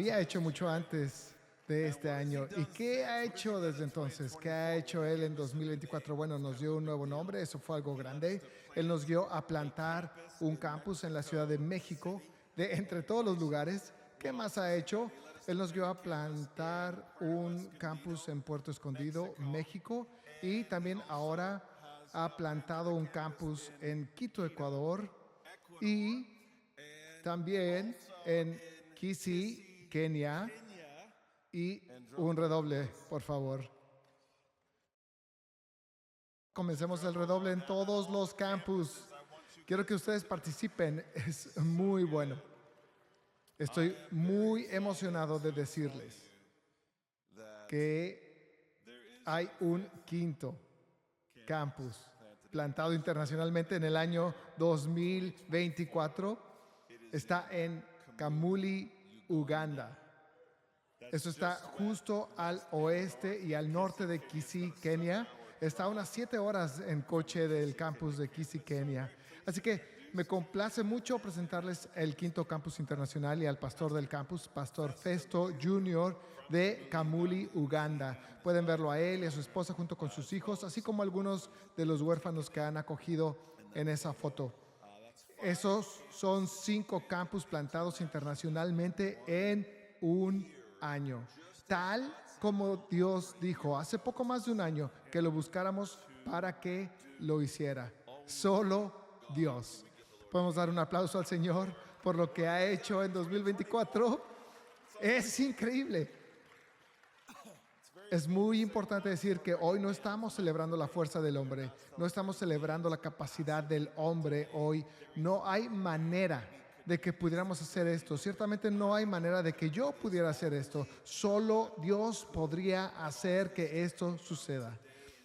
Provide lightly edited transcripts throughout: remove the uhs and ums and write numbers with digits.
había hecho mucho antes de este año. ¿Y qué ha hecho desde entonces? ¿Qué ha hecho Él en 2024? Bueno, nos dio un nuevo nombre, eso fue algo grande. Él nos guió a plantar un campus en la Ciudad de México, de entre todos los lugares. ¿Qué más ha hecho? Él nos guió a plantar un campus en Puerto Escondido, México, y también ahora ha plantado un campus en Quito, Ecuador, y también en Kisii, Kenia, y un redoble, por favor. Comencemos el redoble en todos los campus. Quiero que ustedes participen, es muy bueno. Estoy muy emocionado de decirles que hay un quinto campus plantado internacionalmente en el año 2024. Está en Kamuli, Uganda. Eso está justo al oeste y al norte de Kisii, Kenia. Está a unas 7 horas en coche del campus de Kisii, Kenia. Así que me complace mucho presentarles el quinto campus internacional y al pastor del campus, Pastor Festo Jr. de Kamuli, Uganda. Pueden verlo a él y a su esposa junto con sus hijos, así como algunos de los huérfanos que han acogido en esa foto. Esos son 5 campus plantados internacionalmente en un año. Tal como Dios dijo hace poco más de un año que lo buscáramos para que lo hiciera. Solo Dios. Podemos dar un aplauso al Señor por lo que ha hecho en 2024. Es increíble. Es muy importante decir que hoy no estamos celebrando la fuerza del hombre, no estamos celebrando la capacidad del hombre hoy. No hay manera de que pudiéramos hacer esto. Ciertamente no hay manera de que yo pudiera hacer esto. Solo Dios podría hacer que esto suceda.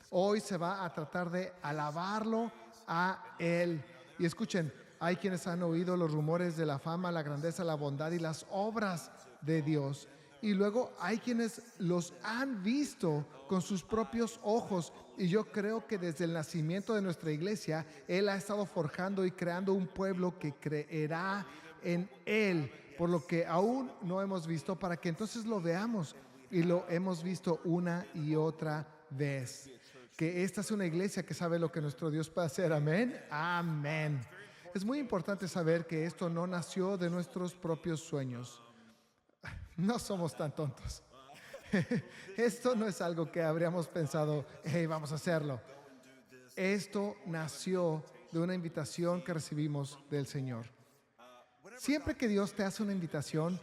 Hoy se va a tratar de alabarlo a Él. Y escuchen, hay quienes han oído los rumores de la fama, la grandeza, la bondad y las obras de Dios. Y luego hay quienes los han visto con sus propios ojos. Y yo creo que desde el nacimiento de nuestra iglesia, Él ha estado forjando y creando un pueblo que creerá en Él, por lo que aún no hemos visto, para que entonces lo veamos. Y lo hemos visto una y otra vez. Que esta es una iglesia que sabe lo que nuestro Dios puede hacer. Amén. Amén. Es muy importante saber que esto no nació de nuestros propios sueños. No somos tan tontos. Esto no es algo que habríamos pensado, hey, vamos a hacerlo. Esto nació de una invitación que recibimos del Señor. Siempre que Dios te hace una invitación,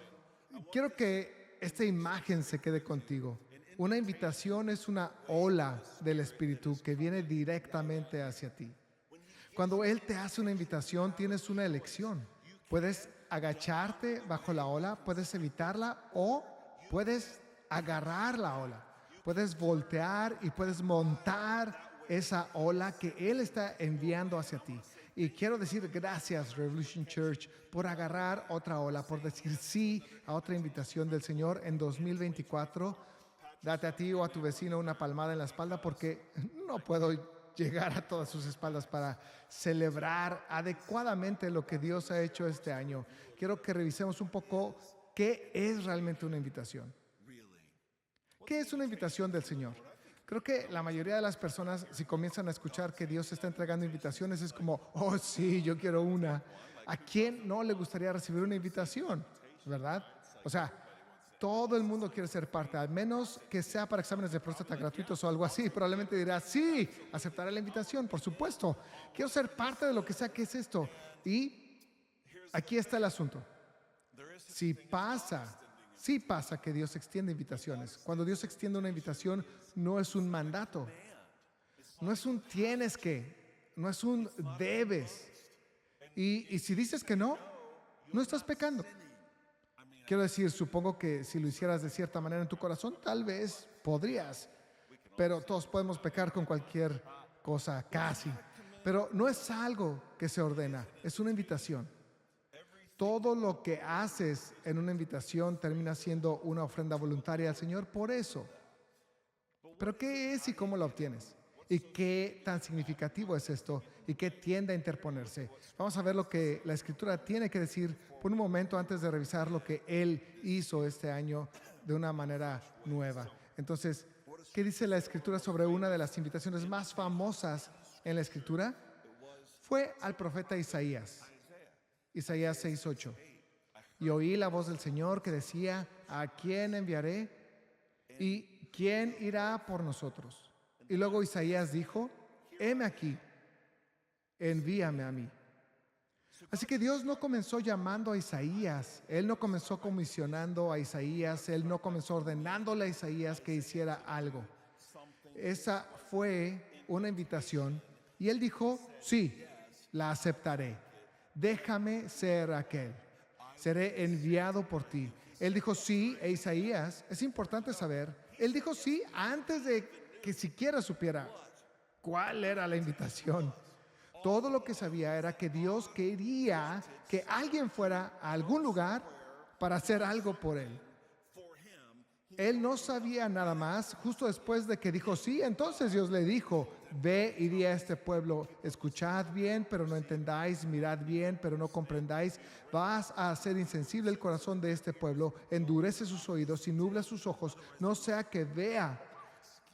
quiero que esta imagen se quede contigo. Una invitación es una ola del Espíritu que viene directamente hacia ti. Cuando Él te hace una invitación, tienes una elección. Puedes agacharte bajo la ola, puedes evitarla o puedes agarrar la ola. Puedes voltear y puedes montar esa ola que Él está enviando hacia ti. Y quiero decir gracias, Revolution Church, por agarrar otra ola, por decir sí a otra invitación del Señor en 2024. Date a ti o a tu vecino una palmada en la espalda, porque no puedo llegar a todas sus espaldas para celebrar adecuadamente lo que Dios ha hecho este año. Quiero que revisemos un poco qué es realmente una invitación. ¿Qué es una invitación del Señor? Creo que la mayoría de las personas, si comienzan a escuchar que Dios está entregando invitaciones, es como, oh sí, yo quiero una. ¿A quién no le gustaría recibir una invitación? ¿Verdad? O sea, todo el mundo quiere ser parte, al menos que sea para exámenes de próstata gratuitos o algo así. Probablemente dirá, sí, aceptaré la invitación, por supuesto. Quiero ser parte de lo que sea que es esto. Y aquí está el asunto. Si pasa, sí pasa que Dios extiende invitaciones. Cuando Dios extiende una invitación, no es un mandato. No es un tienes que, no es un debes. Y si dices que no, no estás pecando. Quiero decir, supongo que si lo hicieras de cierta manera en tu corazón, tal vez podrías. Pero todos podemos pecar con cualquier cosa, casi. Pero no es algo que se ordena, es una invitación. Todo lo que haces en una invitación termina siendo una ofrenda voluntaria al Señor por eso. Pero ¿qué es y cómo la obtienes? ¿Y qué tan significativo es esto? ¿Y qué tiende a interponerse? Vamos a ver lo que la Escritura tiene que decir por un momento antes de revisar lo que Él hizo este año de una manera nueva. Entonces, ¿qué dice la Escritura sobre una de las invitaciones más famosas en la Escritura? Fue al profeta Isaías. Isaías 6:8. Y oí la voz del Señor que decía: ¿a quién enviaré? ¿Y quién irá por nosotros? Y luego Isaías dijo: heme aquí, envíame a mí. Así que Dios no comenzó llamando a Isaías, Él no comenzó comisionando a Isaías, Él no comenzó ordenándole a Isaías que hiciera algo. Esa fue una invitación y Él dijo: sí, la aceptaré. Déjame ser aquel. Seré enviado por ti. Él dijo sí, e Isaías, es importante saber, él dijo sí antes de que siquiera supiera cuál era la invitación. Todo lo que sabía era que Dios quería que alguien fuera a algún lugar para hacer algo por él. Él no sabía nada más. Justo después de que dijo sí, entonces Dios le dijo: ve y di a este pueblo, escuchad bien, pero no entendáis, mirad bien, pero no comprendáis. Vas a hacer insensible el corazón de este pueblo, endurece sus oídos y nubla sus ojos, no sea que vea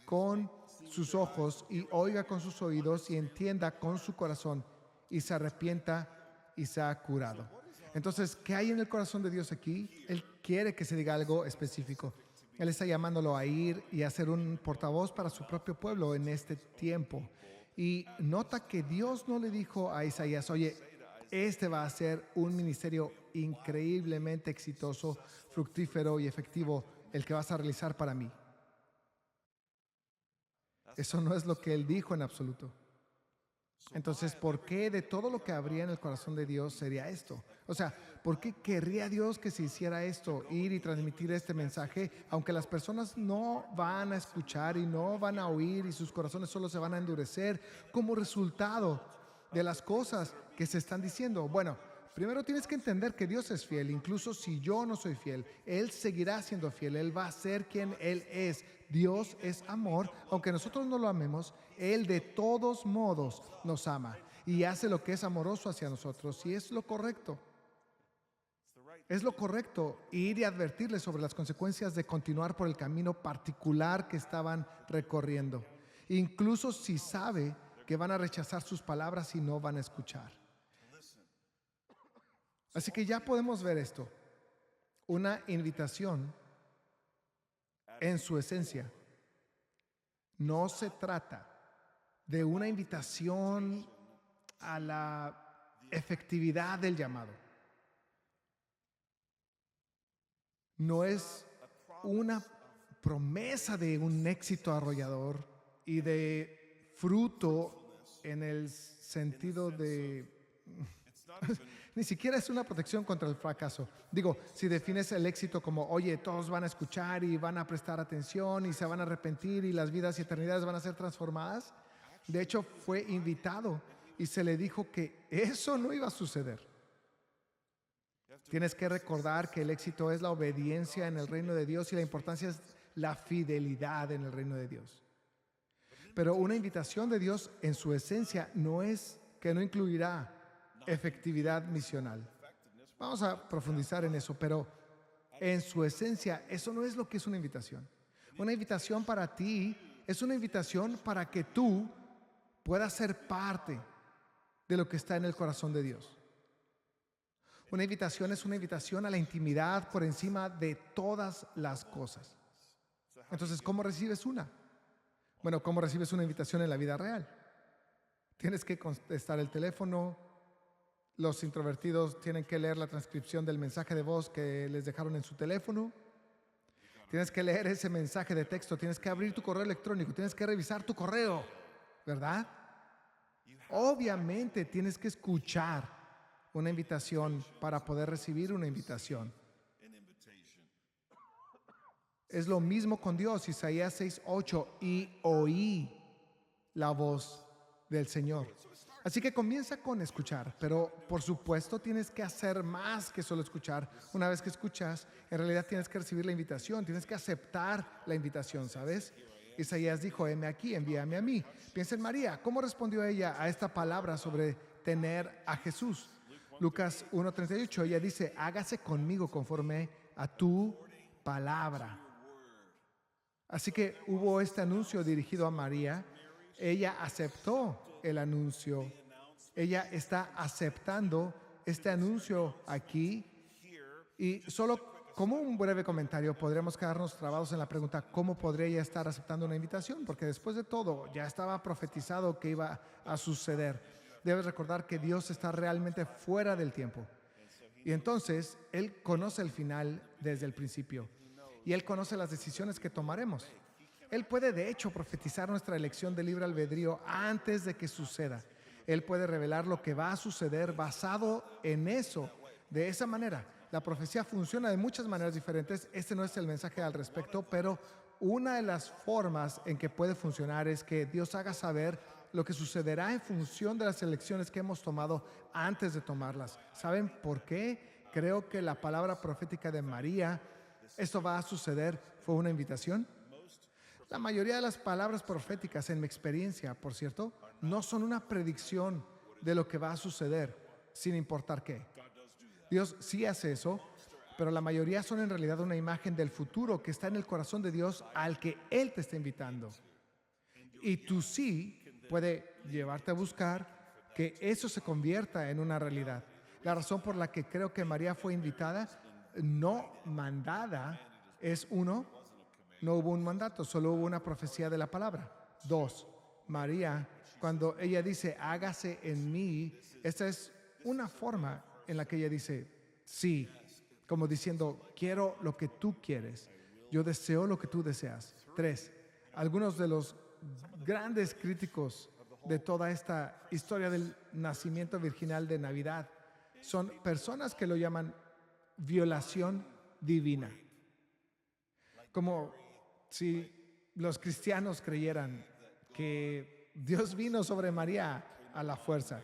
con sus ojos y oiga con sus oídos y entienda con su corazón y se arrepienta y sea curado. Entonces, ¿qué hay en el corazón de Dios aquí? Él quiere que se diga algo específico. Él está llamándolo a ir y a ser un portavoz para su propio pueblo en este tiempo. Y nota que Dios no le dijo a Isaías: oye, este va a ser un ministerio increíblemente exitoso, fructífero y efectivo, el que vas a realizar para mí. Eso no es lo que él dijo en absoluto. Entonces, ¿por qué de todo lo que habría en el corazón de Dios sería esto? O sea, ¿por qué querría Dios que se hiciera esto, ir y transmitir este mensaje, aunque las personas no van a escuchar y no van a oír y sus corazones solo se van a endurecer como resultado de las cosas que se están diciendo? Bueno, primero tienes que entender que Dios es fiel. Incluso si yo no soy fiel, Él seguirá siendo fiel. Él va a ser quien Él es. Dios es amor. Aunque nosotros no lo amemos, Él de todos modos nos ama y hace lo que es amoroso hacia nosotros, y es lo correcto. Es lo correcto ir y advertirles sobre las consecuencias de continuar por el camino particular que estaban recorriendo, incluso si sabe que van a rechazar sus palabras y no van a escuchar. Así que ya podemos ver esto. Una invitación en su esencia no se trata de una invitación a la efectividad del llamado. No es una promesa de un éxito arrollador y de fruto en el sentido de... Ni siquiera es una protección contra el fracaso. Digo, si defines el éxito como: oye, todos van a escuchar y van a prestar atención y se van a arrepentir y las vidas y eternidades van a ser transformadas. De hecho, fue invitado y se le dijo que eso no iba a suceder. Tienes que recordar que el éxito es la obediencia en el reino de Dios y la importancia es la fidelidad en el reino de Dios. Pero una invitación de Dios en su esencia no es que no incluirá efectividad misional. Vamos a profundizar en eso, pero en su esencia eso no es lo que es una invitación. Una invitación para ti es una invitación para que tú puedas ser parte de lo que está en el corazón de Dios. Una invitación es una invitación a la intimidad por encima de todas las cosas. Entonces, ¿cómo recibes una? Bueno, ¿cómo recibes una invitación en la vida real? Tienes que contestar el teléfono. Los introvertidos tienen que leer la transcripción del mensaje de voz que les dejaron en su teléfono. Tienes que leer ese mensaje de texto. Tienes que abrir tu correo electrónico. Tienes que revisar tu correo, ¿verdad? Obviamente tienes que escuchar una invitación para poder recibir una invitación. Es lo mismo con Dios. Isaías 6:8: y oí la voz del Señor. Así que comienza con escuchar, pero por supuesto tienes que hacer más que solo escuchar. Una vez que escuchas, en realidad tienes que recibir la invitación, tienes que aceptar la invitación, ¿sabes? Isaías dijo, heme aquí, envíame a mí. Piensa en María, ¿cómo respondió ella a esta palabra sobre tener a Jesús? Lucas 1:38, ella dice, hágase conmigo conforme a tu palabra. Así que hubo este anuncio dirigido a María. Ella aceptó el anuncio. Ella está aceptando este anuncio aquí. Y solo como un breve comentario, podríamos quedarnos trabados en la pregunta, ¿cómo podría ella estar aceptando una invitación? Porque después de todo, ya estaba profetizado que iba a suceder. Debes recordar que Dios está realmente fuera del tiempo. Y entonces, Él conoce el final desde el principio. Y Él conoce las decisiones que tomaremos. Él puede, de hecho, profetizar nuestra elección de libre albedrío antes de que suceda. Él puede revelar lo que va a suceder basado en eso. De esa manera, la profecía funciona de muchas maneras diferentes. Este no es el mensaje al respecto, pero una de las formas en que puede funcionar es que Dios haga saber lo que sucederá en función de las elecciones que hemos tomado antes de tomarlas. ¿Saben por qué? Creo que la palabra profética de María, esto va a suceder, fue una invitación. La mayoría de las palabras proféticas, en mi experiencia, por cierto, no son una predicción de lo que va a suceder, sin importar qué. Dios sí hace eso, pero la mayoría son en realidad una imagen del futuro que está en el corazón de Dios al que Él te está invitando. Y tu sí puede llevarte a buscar que eso se convierta en una realidad. La razón por la que creo que María fue invitada, no mandada, es uno, no hubo un mandato, solo hubo una profecía de la palabra. Dos, María, cuando ella dice, hágase en mí, esta es una forma en la que ella dice, sí, como diciendo, quiero lo que tú quieres, yo deseo lo que tú deseas. Tres, algunos de los grandes críticos de toda esta historia del nacimiento virginal de Navidad son personas que lo llaman violación divina. Como si los cristianos creyeran que Dios vino sobre María a la fuerza.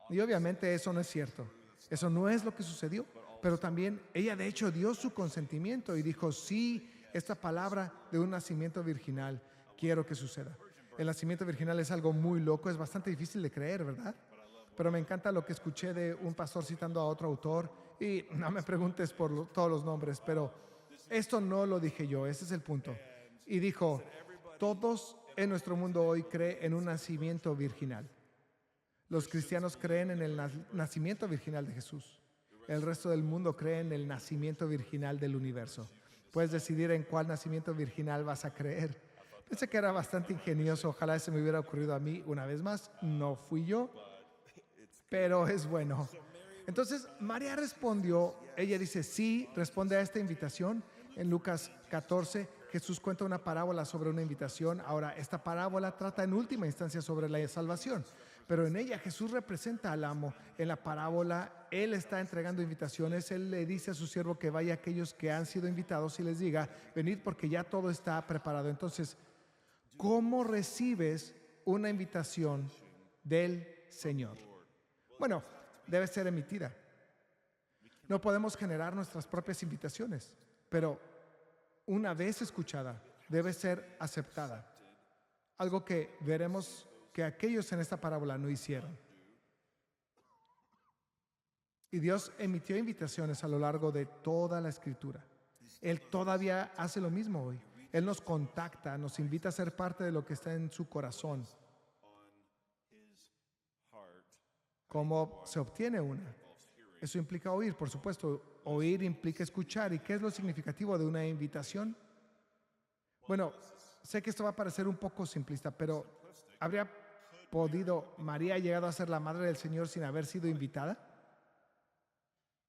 Y obviamente eso no es cierto. Eso no es lo que sucedió. Pero también ella de hecho dio su consentimiento y dijo, sí, esta palabra de un nacimiento virginal, quiero que suceda. El nacimiento virginal es algo muy loco, es bastante difícil de creer, ¿verdad? Pero me encanta lo que escuché de un pastor citando a otro autor, y no me preguntes por todos los nombres, pero esto no lo dije yo, ese es el punto. Y dijo, todos en nuestro mundo hoy creen en un nacimiento virginal. Los cristianos creen en el nacimiento virginal de Jesús. El resto del mundo cree en el nacimiento virginal del universo. Puedes decidir en cuál nacimiento virginal vas a creer. Pensé que era bastante ingenioso, ojalá se me hubiera ocurrido a mí una vez más. No fui yo, pero es bueno. Entonces María respondió, ella dice, sí, responde a esta invitación. En Lucas 14, Jesús cuenta una parábola sobre una invitación. Ahora, esta parábola trata en última instancia sobre la salvación, pero en ella Jesús representa al amo. En la parábola, Él está entregando invitaciones. Él le dice a su siervo que vaya a aquellos que han sido invitados y les diga, venid porque ya todo está preparado. Entonces, ¿cómo recibes una invitación del Señor? Bueno, debe ser emitida. No podemos generar nuestras propias invitaciones, pero una vez escuchada, debe ser aceptada. Algo que veremos que aquellos en esta parábola no hicieron. Y Dios emitió invitaciones a lo largo de toda la Escritura. Él todavía hace lo mismo hoy. Él nos contacta, nos invita a ser parte de lo que está en su corazón. ¿Cómo se obtiene una? Eso implica oír, por supuesto. Oír implica escuchar. ¿Y qué es lo significativo de una invitación? Bueno, sé que esto va a parecer un poco simplista, pero ¿habría podido María llegado a ser la madre del Señor sin haber sido invitada?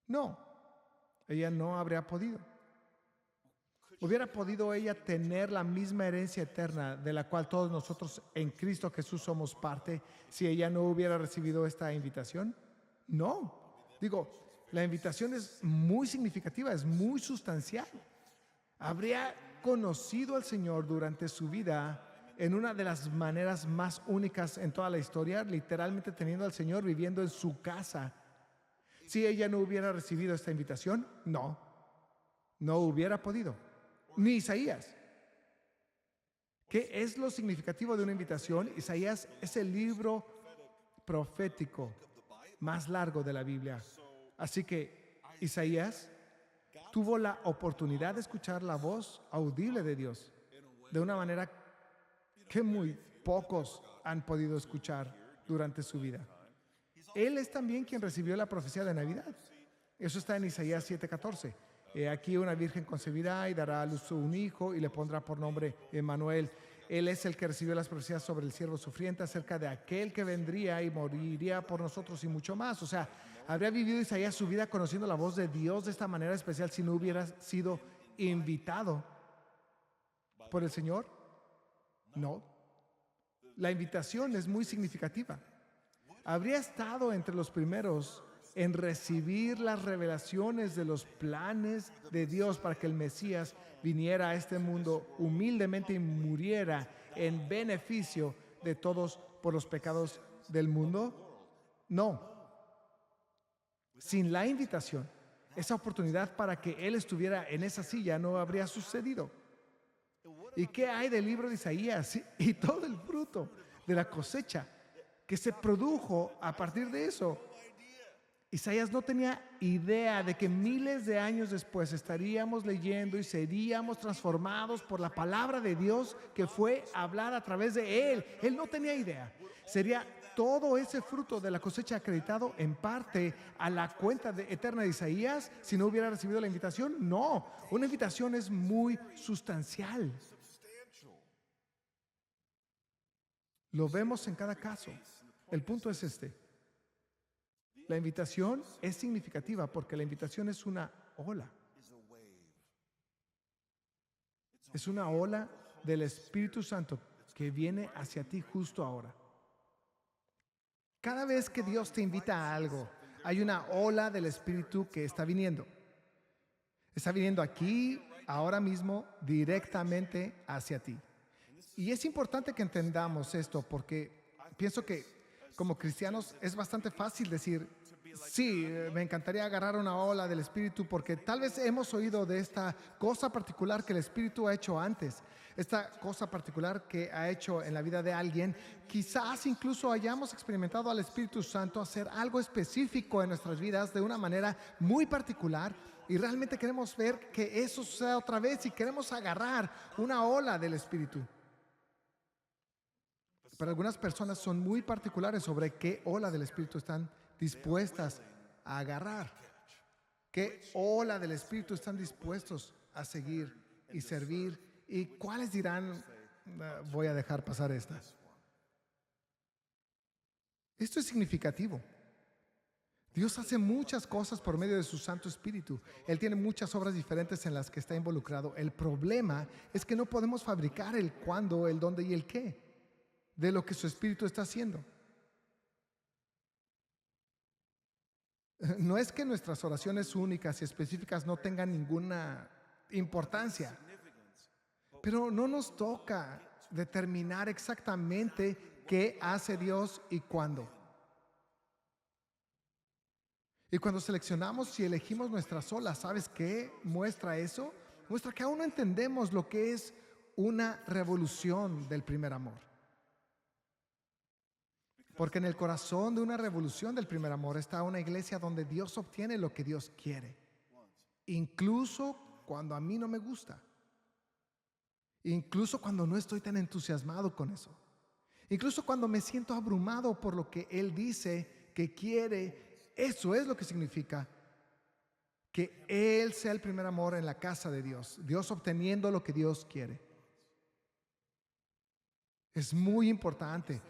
No, ella no habría podido. ¿Hubiera podido ella tener la misma herencia eterna de la cual todos nosotros en Cristo Jesús somos parte si ella no hubiera recibido esta invitación? No. Digo, la invitación es muy significativa, es muy sustancial. Habría conocido al Señor durante su vida en una de las maneras más únicas en toda la historia, literalmente teniendo al Señor viviendo en su casa. Si ella no hubiera recibido esta invitación, no hubiera podido. Ni Isaías, ¿Qué es lo significativo de una invitación? Isaías es el libro profético más largo de la Biblia. Así que Isaías tuvo la oportunidad de escuchar la voz audible de Dios de una manera que muy pocos han podido escuchar durante su vida. Él es también quien recibió la profecía de Navidad. Eso está en Isaías 7:14. Aquí una virgen concebirá y dará a luz un hijo y le pondrá por nombre Emmanuel. Él es el que recibió las profecías sobre el siervo sufriente acerca de aquel que vendría y moriría por nosotros y mucho más. O sea, ¿habría vivido Isaías su vida conociendo la voz de Dios de esta manera especial si no hubiera sido invitado por el Señor? No. La invitación es muy significativa. Habría estado entre los primeros en recibir las revelaciones de los planes de Dios para que el Mesías viniera a este mundo humildemente y muriera en beneficio de todos por los pecados del mundo. No. Sin la invitación, esa oportunidad para que Él estuviera en esa silla no habría sucedido. ¿Y qué hay del libro de Isaías y todo el fruto de la cosecha que se produjo a partir de eso? Isaías no tenía idea de que miles de años después estaríamos leyendo y seríamos transformados por la palabra de Dios que fue hablada a través de él. Él no tenía idea. Sería todo ese fruto de la cosecha acreditado en parte a la cuenta eterna de Isaías si no hubiera recibido la invitación. No, una invitación es muy sustancial. Lo vemos en cada caso. El punto es este. La invitación es significativa porque la invitación es una ola. Es una ola del Espíritu Santo que viene hacia ti justo ahora. Cada vez que Dios te invita a algo, hay una ola del Espíritu que está viniendo. Está viniendo aquí, ahora mismo, directamente hacia ti. Y es importante que entendamos esto porque pienso que como cristianos es bastante fácil decir, sí, me encantaría agarrar una ola del Espíritu porque tal vez hemos oído de esta cosa particular que el Espíritu ha hecho antes, esta cosa particular que ha hecho en la vida de alguien. Quizás incluso hayamos experimentado al Espíritu Santo hacer algo específico en nuestras vidas de una manera muy particular y realmente queremos ver que eso suceda otra vez y queremos agarrar una ola del Espíritu. Pero algunas personas son muy particulares sobre qué ola del Espíritu están dispuestas a agarrar. ¿Qué ola del Espíritu están dispuestos a seguir y servir? ¿Y cuáles dirán, voy a dejar pasar esta? Esto es significativo. Dios hace muchas cosas por medio de su Santo Espíritu. Él tiene muchas obras diferentes en las que está involucrado. El problema es que no podemos fabricar el cuándo, el dónde y el qué de lo que su Espíritu está haciendo. No es que nuestras oraciones únicas y específicas no tengan ninguna importancia, pero no nos toca determinar exactamente qué hace Dios y cuándo. Y cuando seleccionamos y elegimos nuestras olas, ¿sabes qué muestra eso? Muestra que aún no entendemos lo que es una revolución del primer amor. Porque en el corazón de una revolución del primer amor está una iglesia donde Dios obtiene lo que Dios quiere. Incluso cuando a mí no me gusta. Incluso cuando no estoy tan entusiasmado con eso. Incluso cuando me siento abrumado por lo que Él dice que quiere. Eso es lo que significa que Él sea el primer amor en la casa de Dios. Dios obteniendo lo que Dios quiere. Es muy importante.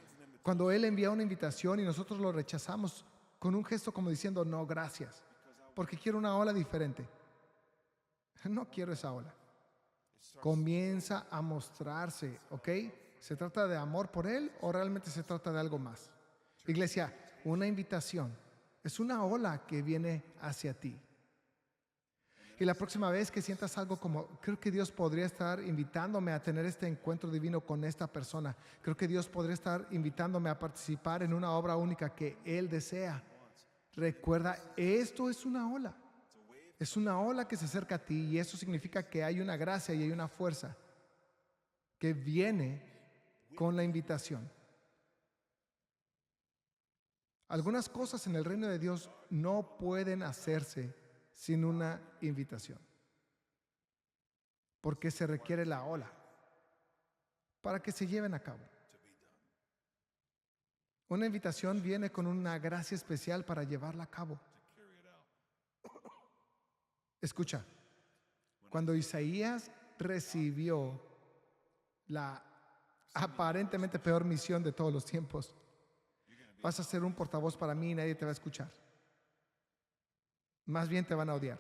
Cuando Él envía una invitación y nosotros lo rechazamos con un gesto como diciendo, no, gracias, porque quiero una ola diferente. No quiero esa ola. Comienza a mostrarse, ¿ok? ¿Se trata de amor por Él o realmente se trata de algo más? Iglesia, una invitación es una ola que viene hacia ti. Y la próxima vez que sientas algo como, creo que Dios podría estar invitándome a tener este encuentro divino con esta persona. Creo que Dios podría estar invitándome a participar en una obra única que Él desea. Recuerda, esto es una ola. Es una ola que se acerca a ti y eso significa que hay una gracia y hay una fuerza que viene con la invitación. Algunas cosas en el reino de Dios no pueden hacerse sin una invitación, porque se requiere la ola para que se lleven a cabo. Una invitación viene con una gracia especial para llevarla a cabo. Escucha, cuando Isaías recibió la aparentemente peor misión de todos los tiempos, vas a ser un portavoz para mí y nadie te va a escuchar. Más bien te van a odiar.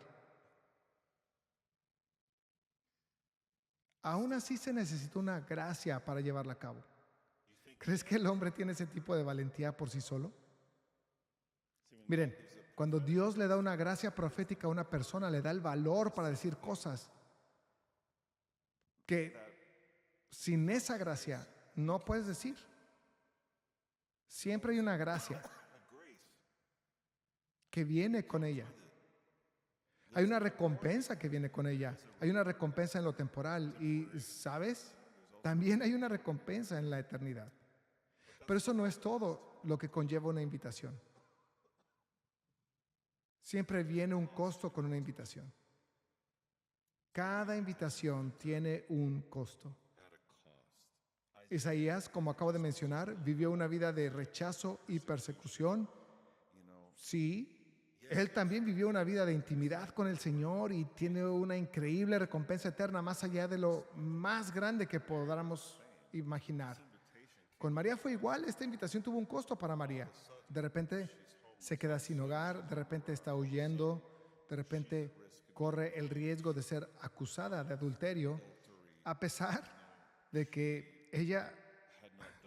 Aún así se necesita una gracia para llevarla a cabo. ¿Crees que el hombre tiene ese tipo de valentía por sí solo? Miren, cuando Dios le da una gracia profética a una persona, le da el valor para decir cosas que sin esa gracia no puedes decir. Siempre hay una gracia que viene con ella. Hay una recompensa que viene con ella. Hay una recompensa en lo temporal y, ¿sabes? También hay una recompensa en la eternidad. Pero eso no es todo lo que conlleva una invitación. Siempre viene un costo con una invitación. Cada invitación tiene un costo. Isaías, como acabo de mencionar, vivió una vida de rechazo y persecución. Sí, él también vivió una vida de intimidad con el Señor y tiene una increíble recompensa eterna, más allá de lo más grande que podamos imaginar. Con María fue igual. Esta invitación tuvo un costo para María. De repente se queda sin hogar, de repente está huyendo, de repente corre el riesgo de ser acusada de adulterio, a pesar de que ella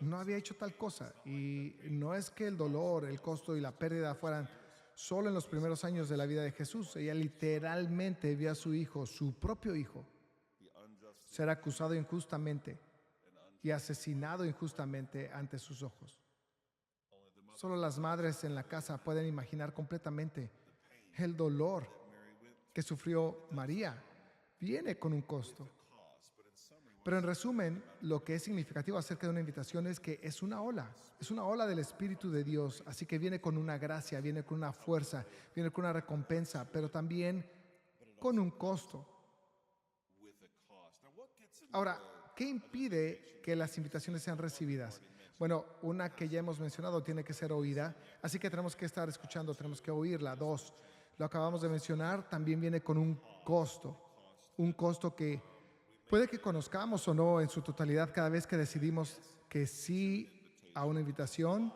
no había hecho tal cosa. Y no es que el dolor, el costo y la pérdida fueran solo en los primeros años de la vida de Jesús. Ella literalmente vio a su hijo, su propio hijo, ser acusado injustamente y asesinado injustamente ante sus ojos. Solo las madres en la casa pueden imaginar completamente el dolor que sufrió María. Viene con un costo. Pero en resumen, lo que es significativo acerca de una invitación es que es una ola del Espíritu de Dios, así que viene con una gracia, viene con una fuerza, viene con una recompensa, pero también con un costo. Ahora, ¿qué impide que las invitaciones sean recibidas? Bueno, una que ya hemos mencionado, tiene que ser oída, así que tenemos que estar escuchando, tenemos que oírla. Dos, lo acabamos de mencionar, también viene con un costo que puede que conozcamos o no en su totalidad cada vez que decidimos que sí a una invitación.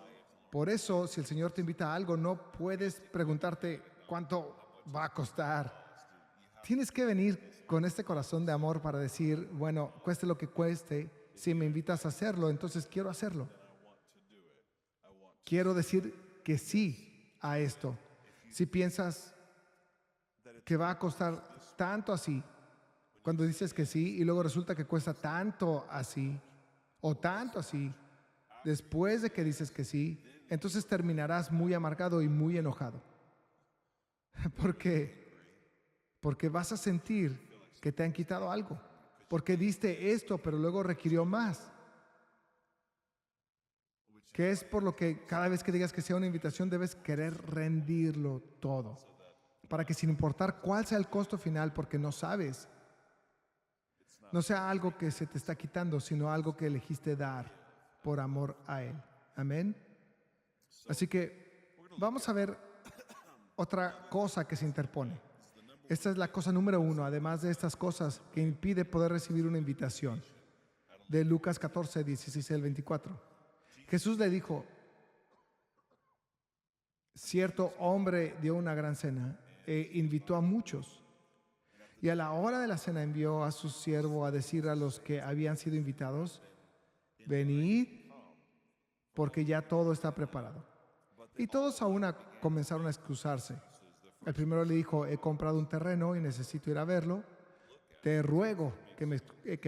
Por eso, si el Señor te invita a algo, no puedes preguntarte cuánto va a costar. Tienes que venir con este corazón de amor para decir, bueno, cueste lo que cueste, si me invitas a hacerlo, entonces quiero hacerlo. Quiero decir que sí a esto. Si piensas que va a costar tanto así, cuando dices que sí y luego resulta que cuesta tanto así o tanto así, después de que dices que sí, entonces terminarás muy amargado y muy enojado. ¿Por qué? Porque vas a sentir que te han quitado algo. Porque diste esto, pero luego requirió más. Que es por lo que cada vez que digas que sea una invitación debes querer rendirlo todo. Para que sin importar cuál sea el costo final, porque no sabes, no sea algo que se te está quitando, sino algo que elegiste dar por amor a Él. Amén. Así que vamos a ver otra cosa que se interpone. Esta es la cosa número 1, además de estas cosas que impide poder recibir una invitación. De Lucas 14, 16 al 24. Jesús le dijo, cierto hombre dio una gran cena e invitó a muchos. Y a la hora de la cena envió a su siervo a decir a los que habían sido invitados, venid, porque ya todo está preparado. Y todos a una comenzaron a excusarse. El primero le dijo, he comprado un terreno y necesito ir a verlo. Te ruego que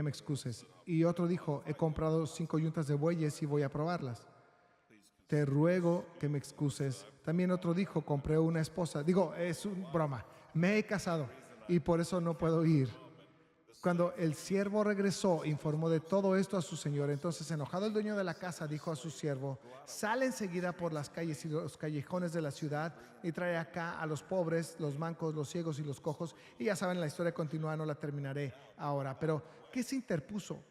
me excuses. Y otro dijo, he comprado 5 yuntas de bueyes y voy a probarlas. Te ruego que me excuses. También otro dijo, compré una esposa. Digo, es una broma. Me he casado y por eso no puedo ir. Cuando el siervo regresó, informó de todo esto a su señor. Entonces, enojado el dueño de la casa dijo a su siervo: sale enseguida por las calles y los callejones de la ciudad y trae acá a los pobres, los mancos, los ciegos y los cojos. Y ya saben, la historia continúa, no la terminaré ahora. Pero, ¿qué se interpuso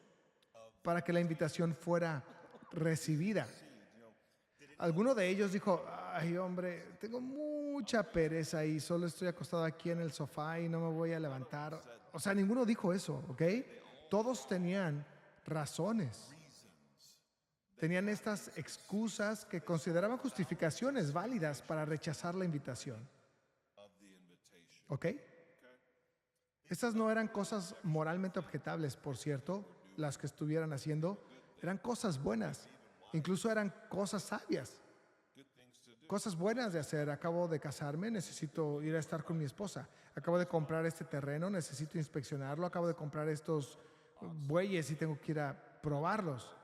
para que la invitación fuera recibida? Alguno de ellos dijo: ay, hombre, tengo mucha pereza y solo estoy acostado aquí en el sofá y no me voy a levantar. O sea, ninguno dijo eso, ¿ok? Todos tenían razones. Tenían estas excusas que consideraban justificaciones válidas para rechazar la invitación, ¿ok? Estas no eran cosas moralmente objetables, por cierto, las que estuvieran haciendo. Eran cosas buenas, incluso eran cosas sabias. Cosas buenas de hacer. Acabo de casarme, necesito ir a estar con mi esposa. Acabo de comprar este terreno, necesito inspeccionarlo. Acabo de comprar estos bueyes y tengo que ir a probarlos.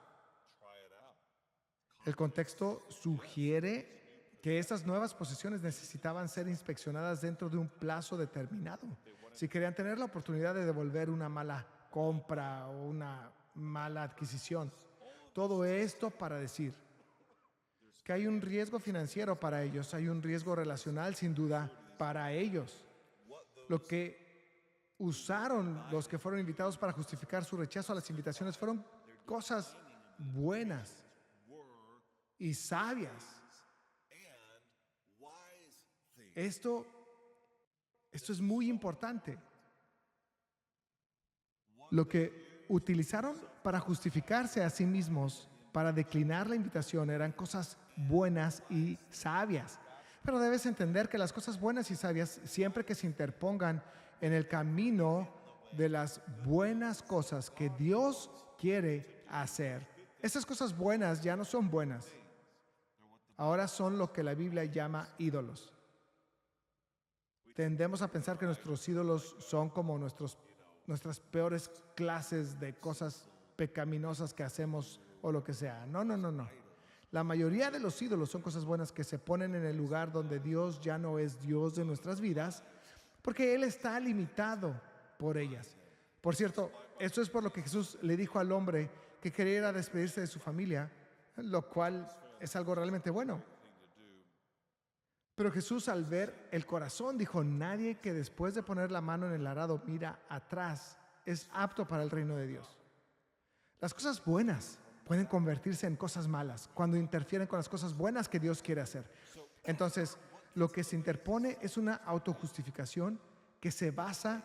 El contexto sugiere que estas nuevas posesiones necesitaban ser inspeccionadas dentro de un plazo determinado, si querían tener la oportunidad de devolver una mala compra o una mala adquisición. Todo esto para decir que hay un riesgo financiero para ellos, hay un riesgo relacional sin duda para ellos. Lo que usaron los que fueron invitados para justificar su rechazo a las invitaciones fueron cosas buenas y sabias. Esto es muy importante. Lo que utilizaron para justificarse a sí mismos, para declinar la invitación, eran cosas buenas y sabias. Pero debes entender que las cosas buenas y sabias, siempre que se interpongan en el camino de las buenas cosas que Dios quiere hacer, esas cosas buenas ya no son buenas. Ahora son lo que la Biblia llama ídolos. Tendemos a pensar que nuestros ídolos son como nuestras peores clases de cosas pecaminosas que hacemos o lo que sea. No. La mayoría de los ídolos son cosas buenas que se ponen en el lugar donde Dios ya no es Dios de nuestras vidas, porque Él está limitado por ellas. Por cierto, esto es por lo que Jesús le dijo al hombre que quería ir a despedirse de su familia, lo cual es algo realmente bueno. Pero Jesús, al ver el corazón, dijo: nadie que después de poner la mano en el arado mira atrás es apto para el reino de Dios. Las cosas buenas pueden convertirse en cosas malas cuando interfieren con las cosas buenas que Dios quiere hacer. Entonces, lo que se interpone es una autojustificación que se basa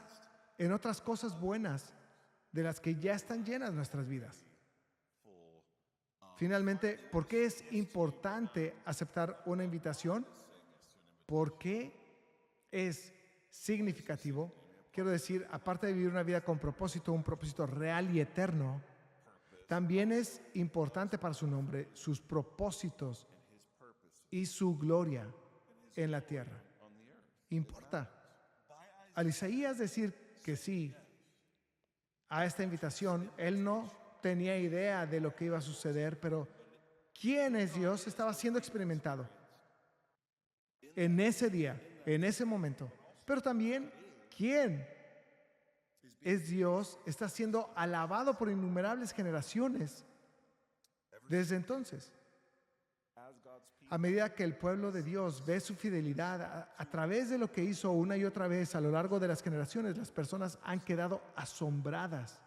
en otras cosas buenas de las que ya están llenas nuestras vidas. Finalmente, ¿por qué es importante aceptar una invitación? ¿Por qué es significativo? Quiero decir, aparte de vivir una vida con propósito, un propósito real y eterno, también es importante para su nombre, sus propósitos y su gloria en la tierra. Importa. Al Isaías decir que sí a esta invitación, él no tenía idea de lo que iba a suceder, pero ¿quién es Dios? Estaba siendo experimentado en ese día, en ese momento. Pero también, ¿quién es Dios? Está siendo alabado por innumerables generaciones desde entonces. A medida que el pueblo de Dios ve su fidelidad a través de lo que hizo una y otra vez a lo largo de las generaciones, las personas han quedado asombradas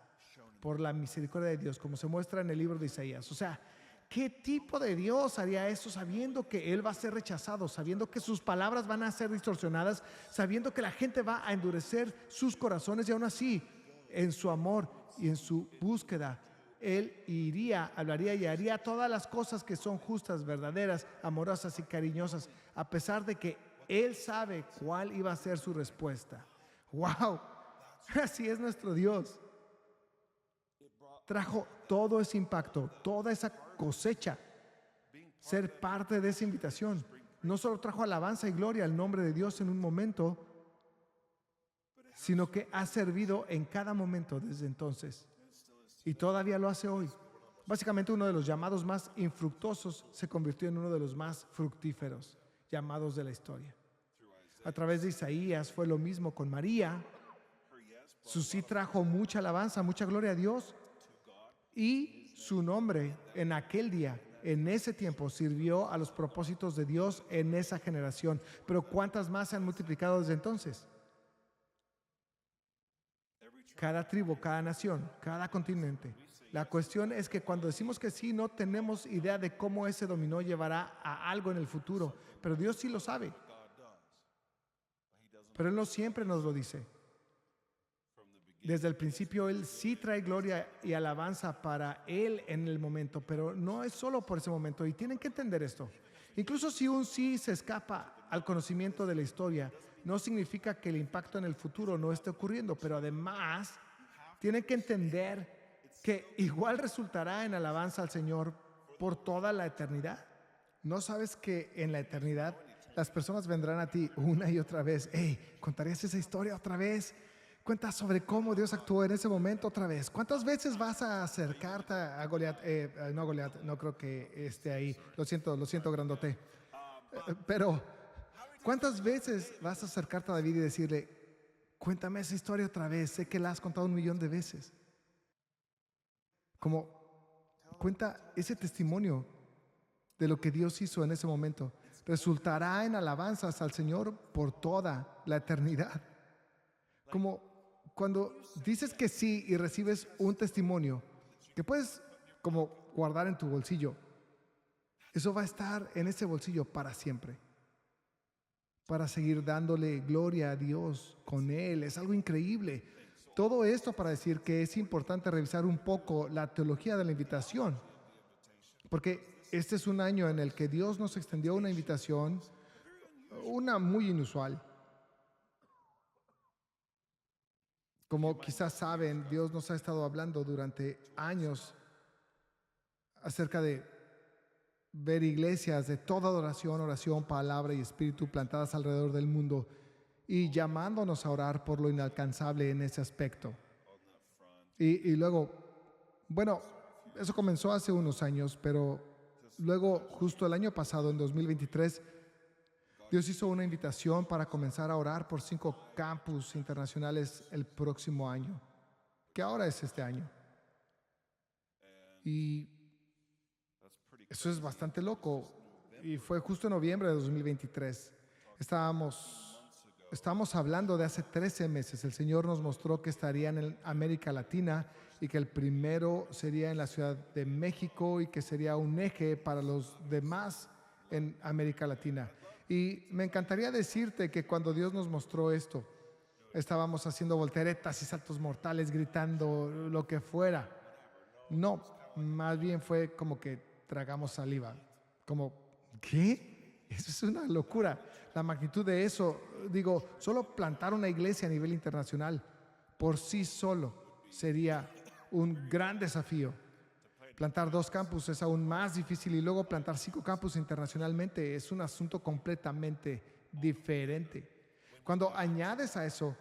por la misericordia de Dios, como se muestra en el libro de Isaías. O sea, ¿qué tipo de Dios haría eso sabiendo que Él va a ser rechazado, sabiendo que sus palabras van a ser distorsionadas, sabiendo que la gente va a endurecer sus corazones, y aún así, en su amor y en su búsqueda, Él iría, hablaría y haría todas las cosas que son justas, verdaderas, amorosas y cariñosas, a pesar de que Él sabe cuál iba a ser su respuesta? ¡Wow! Así es nuestro Dios. Trajo todo ese impacto, toda esa cosecha, ser parte de esa invitación. No solo trajo alabanza y gloria al nombre de Dios en un momento, sino que ha servido en cada momento desde entonces y todavía lo hace hoy. Básicamente, uno de los llamados más infructuosos se convirtió en uno de los más fructíferos llamados de la historia. A través de Isaías fue lo mismo con María. Su sí trajo mucha alabanza, mucha gloria a Dios. Y su nombre en aquel día, en ese tiempo, sirvió a los propósitos de Dios en esa generación. Pero ¿cuántas más se han multiplicado desde entonces? Cada tribu, cada nación, cada continente. La cuestión es que cuando decimos que sí, no tenemos idea de cómo ese dominó llevará a algo en el futuro. Pero Dios sí lo sabe. Pero Él no siempre nos lo dice. Desde el principio Él sí trae gloria y alabanza para Él en el momento, pero no es solo por ese momento. Y tienen que entender esto. Incluso si un sí se escapa al conocimiento de la historia, no significa que el impacto en el futuro no esté ocurriendo, pero además tienen que entender que igual resultará en alabanza al Señor por toda la eternidad. ¿No sabes que en la eternidad las personas vendrán a ti una y otra vez? Hey, ¿contarías esa historia otra vez? Cuenta sobre cómo Dios actuó en ese momento otra vez. ¿Cuántas veces vas a acercarte a Goliat? No, Goliat, no creo que esté ahí. Lo siento, grandote. Pero, ¿cuántas veces vas a acercarte a David y decirle, cuéntame esa historia otra vez? Sé que la has contado 1,000,000 de veces. Como, cuenta ese testimonio de lo que Dios hizo en ese momento. Resultará en alabanzas al Señor por toda la eternidad. Como cuando dices que sí y recibes un testimonio que puedes como guardar en tu bolsillo, eso va a estar en ese bolsillo para siempre, para seguir dándole gloria a Dios con Él. Es algo increíble. Todo esto para decir que es importante revisar un poco la teología de la invitación, porque este es un año en el que Dios nos extendió una invitación, una muy inusual. Como quizás saben, Dios nos ha estado hablando durante años acerca de ver iglesias de toda adoración, oración, palabra y espíritu plantadas alrededor del mundo y llamándonos a orar por lo inalcanzable en ese aspecto. Y luego, bueno, eso comenzó hace unos años, pero luego, justo el año pasado, en 2023, Dios hizo una invitación para comenzar a orar por 5 campus internacionales el próximo año, que ahora es este año. Y eso es bastante loco. Y fue justo en noviembre de 2023. Estábamos hablando de hace 13 meses. El Señor nos mostró que estaría en América Latina y que el primero sería en la Ciudad de México y que sería un eje para los demás en América Latina. Y me encantaría decirte que cuando Dios nos mostró esto, estábamos haciendo volteretas y saltos mortales, gritando lo que fuera. No, más bien fue como que tragamos saliva. Como, ¿qué? Eso es una locura. La magnitud de eso, digo, solo plantar una iglesia a nivel internacional por sí solo sería un gran desafío. Plantar 2 campus es aún más difícil y luego plantar 5 campus internacionalmente es un asunto completamente diferente. Cuando añades a eso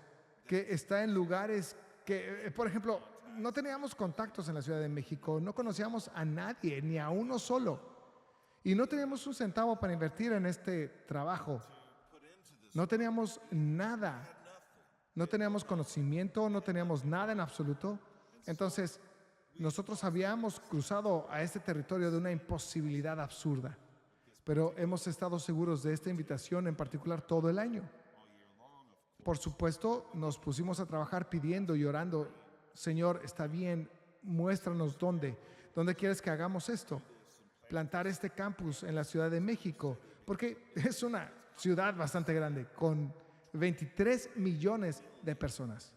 que está en lugares que, por ejemplo, no teníamos contactos en la Ciudad de México, no conocíamos a nadie, ni a uno solo, y no teníamos un centavo para invertir en este trabajo. No teníamos nada, no teníamos conocimiento, no teníamos nada en absoluto. Entonces, nosotros habíamos cruzado a este territorio de una imposibilidad absurda, pero hemos estado seguros de esta invitación en particular todo el año. Por supuesto, nos pusimos a trabajar pidiendo y orando, Señor, está bien, muéstranos dónde quieres que hagamos esto. Plantar este campus en la Ciudad de México, porque es una ciudad bastante grande, con 23 millones de personas.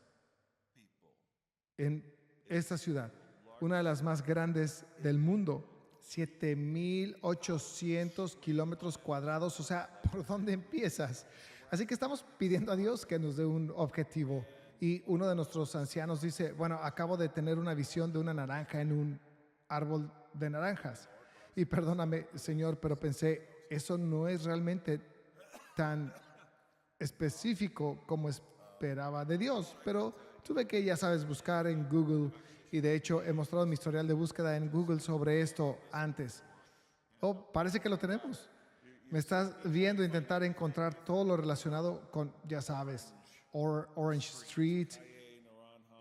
En esta ciudad, una de las más grandes del mundo, 7,800 kilómetros cuadrados, o sea, ¿por dónde empiezas? Así que estamos pidiendo a Dios que nos dé un objetivo. Y uno de nuestros ancianos dice, bueno, acabo de tener una visión de una naranja en un árbol de naranjas. Y perdóname, Señor, pero pensé, eso no es realmente tan específico como esperaba de Dios. Pero tuve que, ya sabes, buscar en Google. Y de hecho he mostrado mi historial de búsqueda en Google sobre esto antes. Oh, parece que lo tenemos. Me estás viendo intentar encontrar todo lo relacionado con, ya sabes, Orange Street,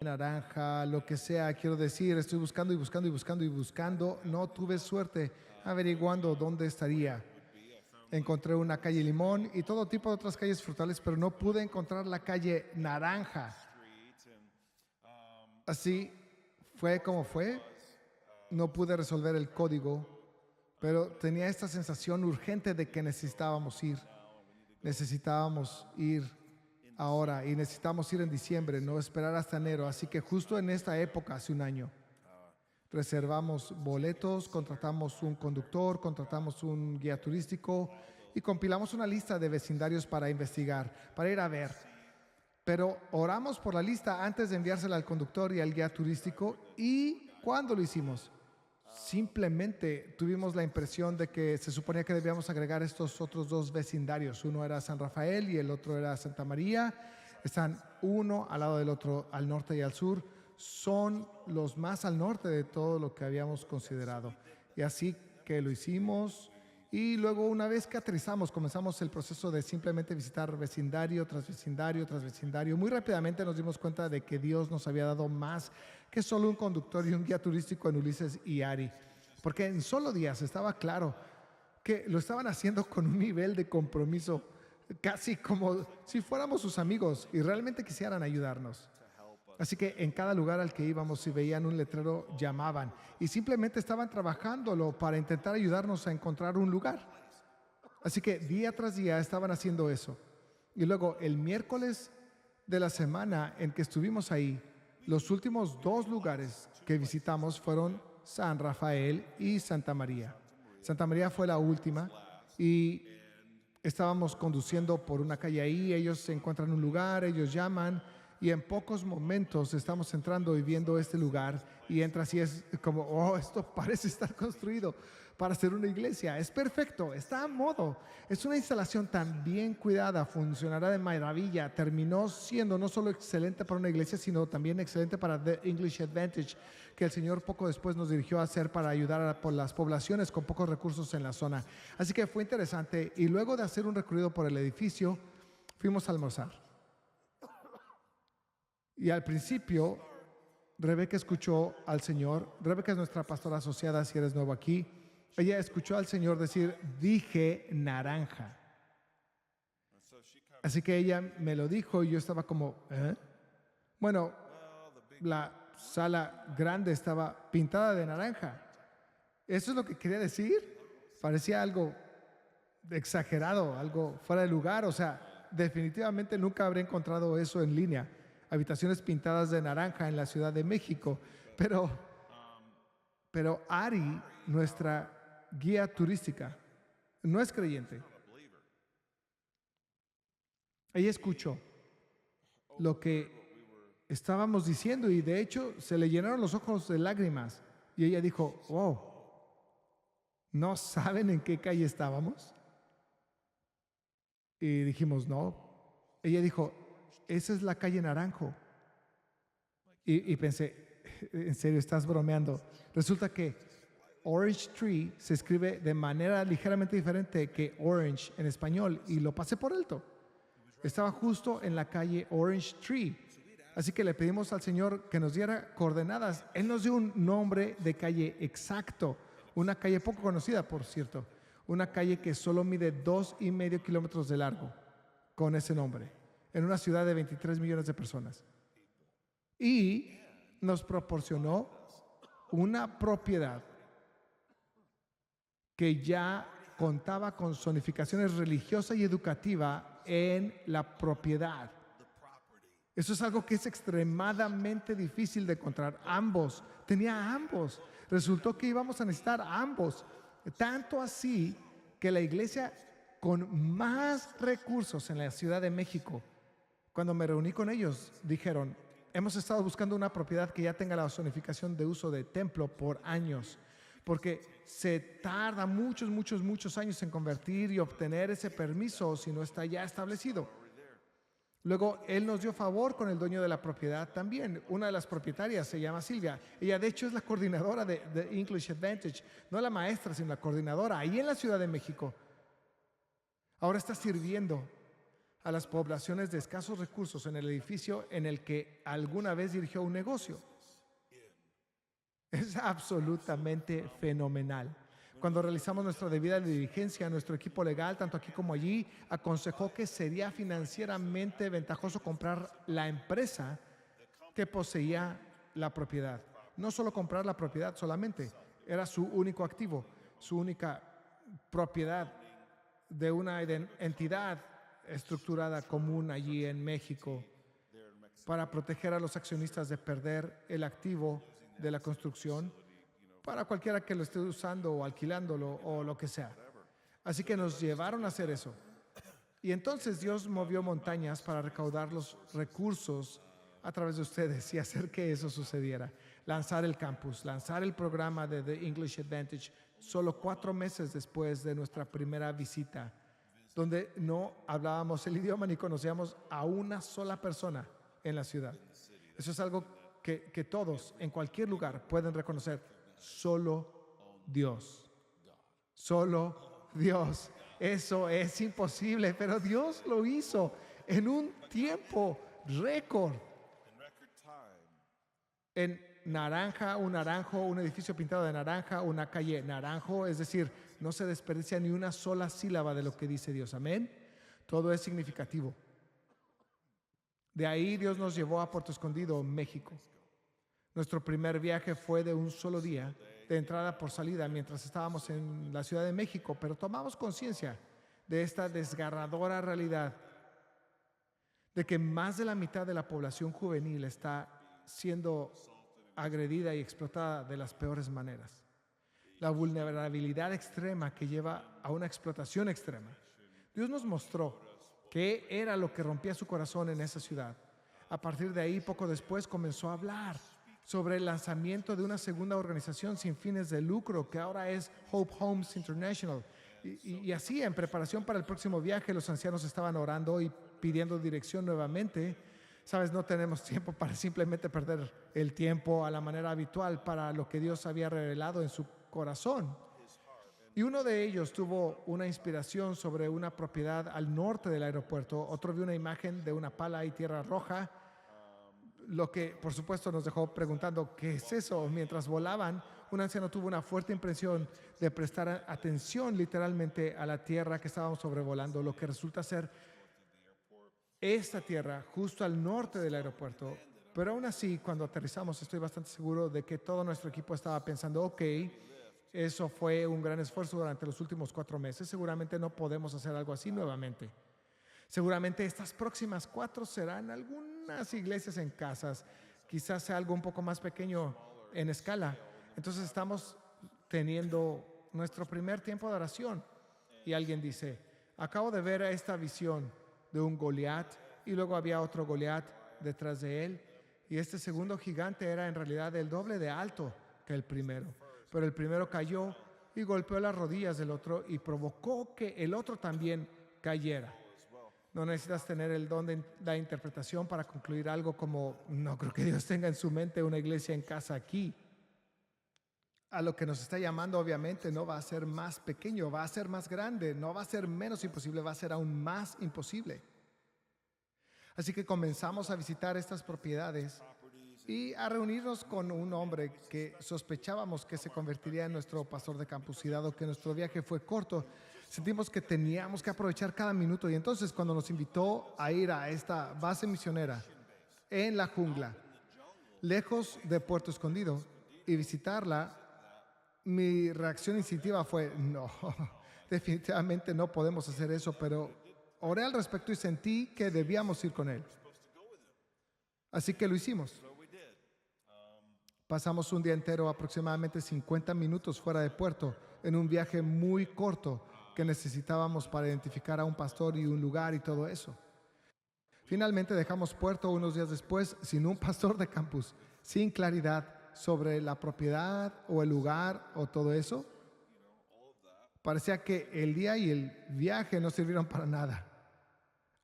naranja, lo que sea, quiero decir, estoy buscando y buscando y buscando y buscando. No tuve suerte averiguando dónde estaría. Encontré una calle Limón y todo tipo de otras calles frutales, pero no pude encontrar la calle Naranja. Así fue como fue. No pude resolver el código, pero tenía esta sensación urgente de que necesitábamos ir. Necesitábamos ir ahora y necesitamos ir en diciembre, no esperar hasta enero. Así que justo en esta época, hace un año, reservamos boletos, contratamos un conductor, contratamos un guía turístico y compilamos una lista de vecindarios para investigar, para ir a ver. Pero oramos por la lista antes de enviársela al conductor y al guía turístico. ¿Y cuándo lo hicimos? Simplemente tuvimos la impresión de que se suponía que debíamos agregar estos otros dos vecindarios. Uno era San Rafael y el otro era Santa María. Están uno al lado del otro, al norte y al sur. Son los más al norte de todo lo que habíamos considerado. Y así que lo hicimos. Y luego, una vez que aterrizamos, comenzamos el proceso de simplemente visitar vecindario tras vecindario tras vecindario. Muy rápidamente nos dimos cuenta de que Dios nos había dado más que solo un conductor y un guía turístico en Ulises y Ari. Porque en solo días estaba claro que lo estaban haciendo con un nivel de compromiso casi como si fuéramos sus amigos y realmente quisieran ayudarnos. Así que en cada lugar al que íbamos, si veían un letrero, llamaban y simplemente estaban trabajándolo para intentar ayudarnos a encontrar un lugar. Así que día tras día estaban haciendo eso. Y luego el miércoles de la semana en que estuvimos ahí, los últimos dos lugares que visitamos fueron San Rafael y Santa María. Santa María fue la última y estábamos conduciendo por una calle ahí, ellos se encuentran un lugar, ellos llaman y en pocos momentos estamos entrando y viendo este lugar y entras y es como, oh, esto parece estar construido para ser una iglesia, es perfecto, está a modo, es una instalación tan bien cuidada, funcionará de maravilla, terminó siendo no solo excelente para una iglesia, sino también excelente para The English Advantage, que el Señor poco después nos dirigió a hacer para ayudar a las poblaciones con pocos recursos en la zona. Así que fue interesante y luego de hacer un recorrido por el edificio, fuimos a almorzar. Y al principio, Rebeca escuchó al Señor. Rebeca es nuestra pastora asociada, si eres nuevo aquí. Ella escuchó al Señor decir, dije naranja. Así que ella me lo dijo y yo estaba como, ¿eh? Bueno, la sala grande estaba pintada de naranja. ¿Eso es lo que quería decir? Parecía algo exagerado, algo fuera de lugar. O sea, definitivamente nunca habré encontrado eso en línea. Habitaciones pintadas de naranja en la Ciudad de México. Pero Ari, nuestra guía turística, no es creyente. Ella escuchó lo que estábamos diciendo y de hecho se le llenaron los ojos de lágrimas. Y ella dijo, wow, ¿no saben en qué calle estábamos? Y dijimos, no. Ella dijo, esa es la calle Naranjo. Y pensé, ¿en serio estás bromeando? Resulta que Orange Tree se escribe de manera ligeramente diferente que Orange en español y lo pasé por alto. Estaba justo en la calle Orange Tree. Así que le pedimos al Señor que nos diera coordenadas. Él nos dio un nombre de calle exacto. Una calle poco conocida, por cierto. Una calle que solo mide 2,5 kilómetros de largo con ese nombre. En una ciudad de 23 millones de personas. Y nos proporcionó una propiedad que ya contaba con zonificaciones religiosa y educativa en la propiedad. Eso es algo que es extremadamente difícil de encontrar. Ambos, tenía ambos. Resultó que íbamos a necesitar ambos. Tanto así que la iglesia con más recursos en la Ciudad de México, cuando me reuní con ellos, dijeron, hemos estado buscando una propiedad que ya tenga la zonificación de uso de templo por años, porque se tarda muchos años en convertir y obtener ese permiso si no está ya establecido. Luego, él nos dio favor con el dueño de la propiedad también. Una de las propietarias se llama Silvia. Ella, de hecho, es la coordinadora de English Advantage. No la maestra, sino la coordinadora, ahí en la Ciudad de México. Ahora está sirviendo a las poblaciones de escasos recursos en el edificio en el que alguna vez dirigió un negocio. Es absolutamente fenomenal. Cuando realizamos nuestra debida diligencia, nuestro equipo legal, tanto aquí como allí, aconsejó que sería financieramente ventajoso comprar la empresa que poseía la propiedad. No solo comprar la propiedad solamente, era su único activo, su única propiedad de una entidad estructurada común allí en México para proteger a los accionistas de perder el activo de la construcción para cualquiera que lo esté usando o alquilándolo o lo que sea. Así que nos llevaron a hacer eso. Y entonces Dios movió montañas para recaudar los recursos a través de ustedes y hacer que eso sucediera. Lanzar el campus, lanzar el programa de The English Advantage solo 4 meses después de nuestra primera visita, donde no hablábamos el idioma ni conocíamos a una sola persona en la ciudad. Eso es algo que todos en cualquier lugar pueden reconocer. Solo Dios. Solo Dios. Eso es imposible, pero Dios lo hizo en un tiempo récord. En naranja, un naranjo, un edificio pintado de naranja, una calle naranjo, es decir, no se desperdicia ni una sola sílaba de lo que dice Dios. Amén. Todo es significativo. De ahí Dios nos llevó a Puerto Escondido, México. Nuestro primer viaje fue de un solo día, de entrada por salida, mientras estábamos en la Ciudad de México, pero tomamos conciencia de esta desgarradora realidad de que más de la mitad de la población juvenil está siendo agredida y explotada de las peores maneras. La vulnerabilidad extrema que lleva a una explotación extrema. Dios nos mostró qué era lo que rompía su corazón en esa ciudad. A partir de ahí, poco después, comenzó a hablar sobre el lanzamiento de una segunda organización sin fines de lucro que ahora es Hope Homes International. Y así, en preparación para el próximo viaje, los ancianos estaban orando y pidiendo dirección nuevamente. Sabes, no tenemos tiempo para simplemente perder el tiempo a la manera habitual para lo que Dios había revelado en su corazón. Y uno de ellos tuvo una inspiración sobre una propiedad al norte del aeropuerto. Otro vio una imagen de una pala y tierra roja, lo que por supuesto nos dejó preguntando ¿qué es eso? Mientras volaban, un anciano tuvo una fuerte impresión de prestar atención literalmente a la tierra que estábamos sobrevolando, lo que resulta ser esta tierra justo al norte del aeropuerto. Pero aún así, cuando aterrizamos, estoy bastante seguro de que todo nuestro equipo estaba pensando, ok, eso fue un gran esfuerzo durante los últimos 4 meses, seguramente no podemos hacer algo así nuevamente. Seguramente estas próximas 4 serán algunas iglesias en casas, quizás sea algo un poco más pequeño en escala. Entonces estamos teniendo nuestro primer tiempo de oración y alguien dice, acabo de ver esta visión de un Goliat y luego había otro Goliat detrás de él y este segundo gigante era en realidad el doble de alto que el primero, pero el primero cayó y golpeó las rodillas del otro y provocó que el otro también cayera. No necesitas tener el don de la interpretación para concluir algo como, no creo que Dios tenga en su mente una iglesia en casa aquí. A lo que nos está llamando obviamente no va a ser más pequeño, va a ser más grande, no va a ser menos imposible, va a ser aún más imposible. Así que comenzamos a visitar estas propiedades y a reunirnos con un hombre que sospechábamos que se convertiría en nuestro pastor de campus. Y dado que nuestro viaje fue corto, sentimos que teníamos que aprovechar cada minuto. Y entonces cuando nos invitó a ir a esta base misionera en la jungla, lejos de Puerto Escondido, y visitarla, mi reacción instintiva fue, no, definitivamente no podemos hacer eso, pero oré al respecto y sentí que debíamos ir con él. Así que lo hicimos. Pasamos un día entero, aproximadamente 50 minutos fuera de puerto, en un viaje muy corto que necesitábamos para identificar a un pastor y un lugar y todo eso. Finalmente dejamos puerto unos días después sin un pastor de campus, sin claridad sobre la propiedad o el lugar o todo eso. Parecía que el día y el viaje no sirvieron para nada.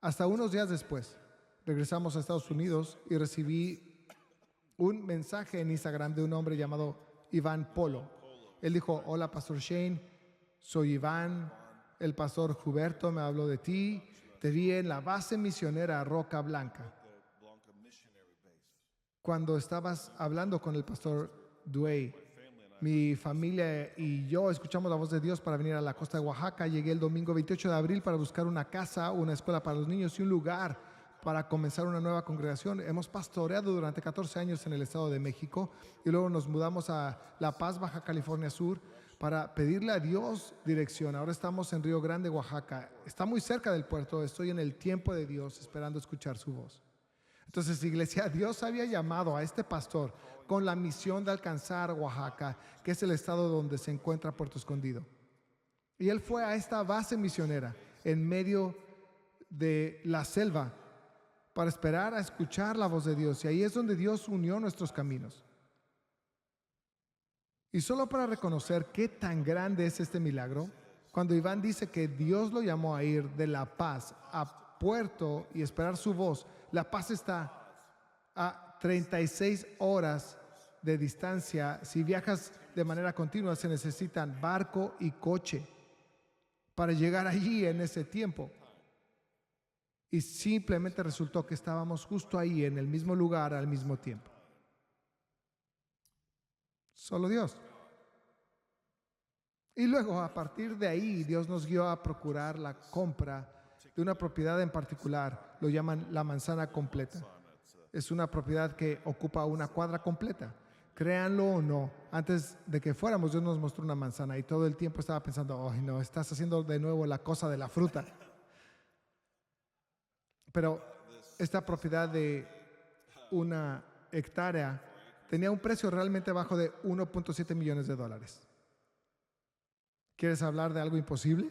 Hasta unos días después, regresamos a Estados Unidos y recibí un mensaje en Instagram de un hombre llamado Iván Polo. Él dijo, hola Pastor Shane, soy Iván, el pastor Huberto me habló de ti, Te vi en la base misionera Roca Blanca. Cuando estabas hablando con el pastor Dwayne, mi familia y yo escuchamos la voz de Dios para venir a la costa de Oaxaca. Llegué el domingo 28 de abril para buscar una casa, una escuela para los niños y un lugar para comenzar una nueva congregación. Hemos pastoreado durante 14 años en el Estado de México y luego nos mudamos a La Paz, Baja California Sur, para pedirle a Dios dirección. Ahora estamos en Río Grande, Oaxaca. Está muy cerca del puerto. Estoy en el tiempo de Dios esperando escuchar su voz. Entonces, iglesia, Dios había llamado a este pastor con la misión de alcanzar Oaxaca, que es el estado donde se encuentra Puerto Escondido. Y él fue a esta base misionera en medio de la selva para esperar a escuchar la voz de Dios. Y ahí es donde Dios unió nuestros caminos. Y solo para reconocer qué tan grande es este milagro, cuando Iván dice que Dios lo llamó a ir de La Paz a Puerto y esperar su voz, La Paz está a 36 horas de distancia. Si viajas de manera continua, se necesitan barco y coche para llegar allí en ese tiempo. Y simplemente resultó que estábamos justo ahí, en el mismo lugar, al mismo tiempo. Solo Dios. Y luego, a partir de ahí, Dios nos guió a procurar la compra de una propiedad en particular. Lo llaman la manzana completa. Es una propiedad que ocupa una cuadra completa. Créanlo o no, antes de que fuéramos, Dios nos mostró una manzana y todo el tiempo estaba pensando, ay no, estás haciendo de nuevo la cosa de la fruta. Pero esta propiedad de una hectárea tenía un precio realmente bajo de 1.7 millones de dólares. ¿Quieres hablar de algo imposible?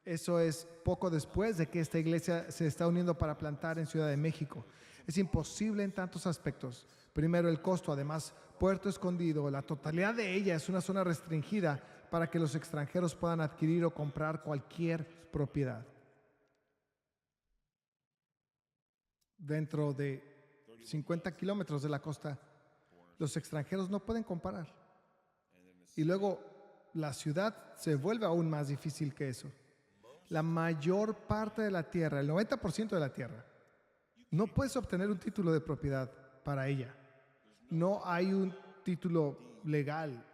Eso es poco después de que esta iglesia se está uniendo para plantar en Ciudad de México. Es imposible en tantos aspectos. Primero, el costo. Además, Puerto Escondido, la totalidad de ella es una zona restringida para que los extranjeros puedan adquirir o comprar cualquier propiedad. Dentro de 50 kilómetros de la costa, los extranjeros no pueden comprar. Y luego, la ciudad se vuelve aún más difícil que eso. La mayor parte de la tierra, el 90% de la tierra, no puedes obtener un título de propiedad para ella. No hay un título legal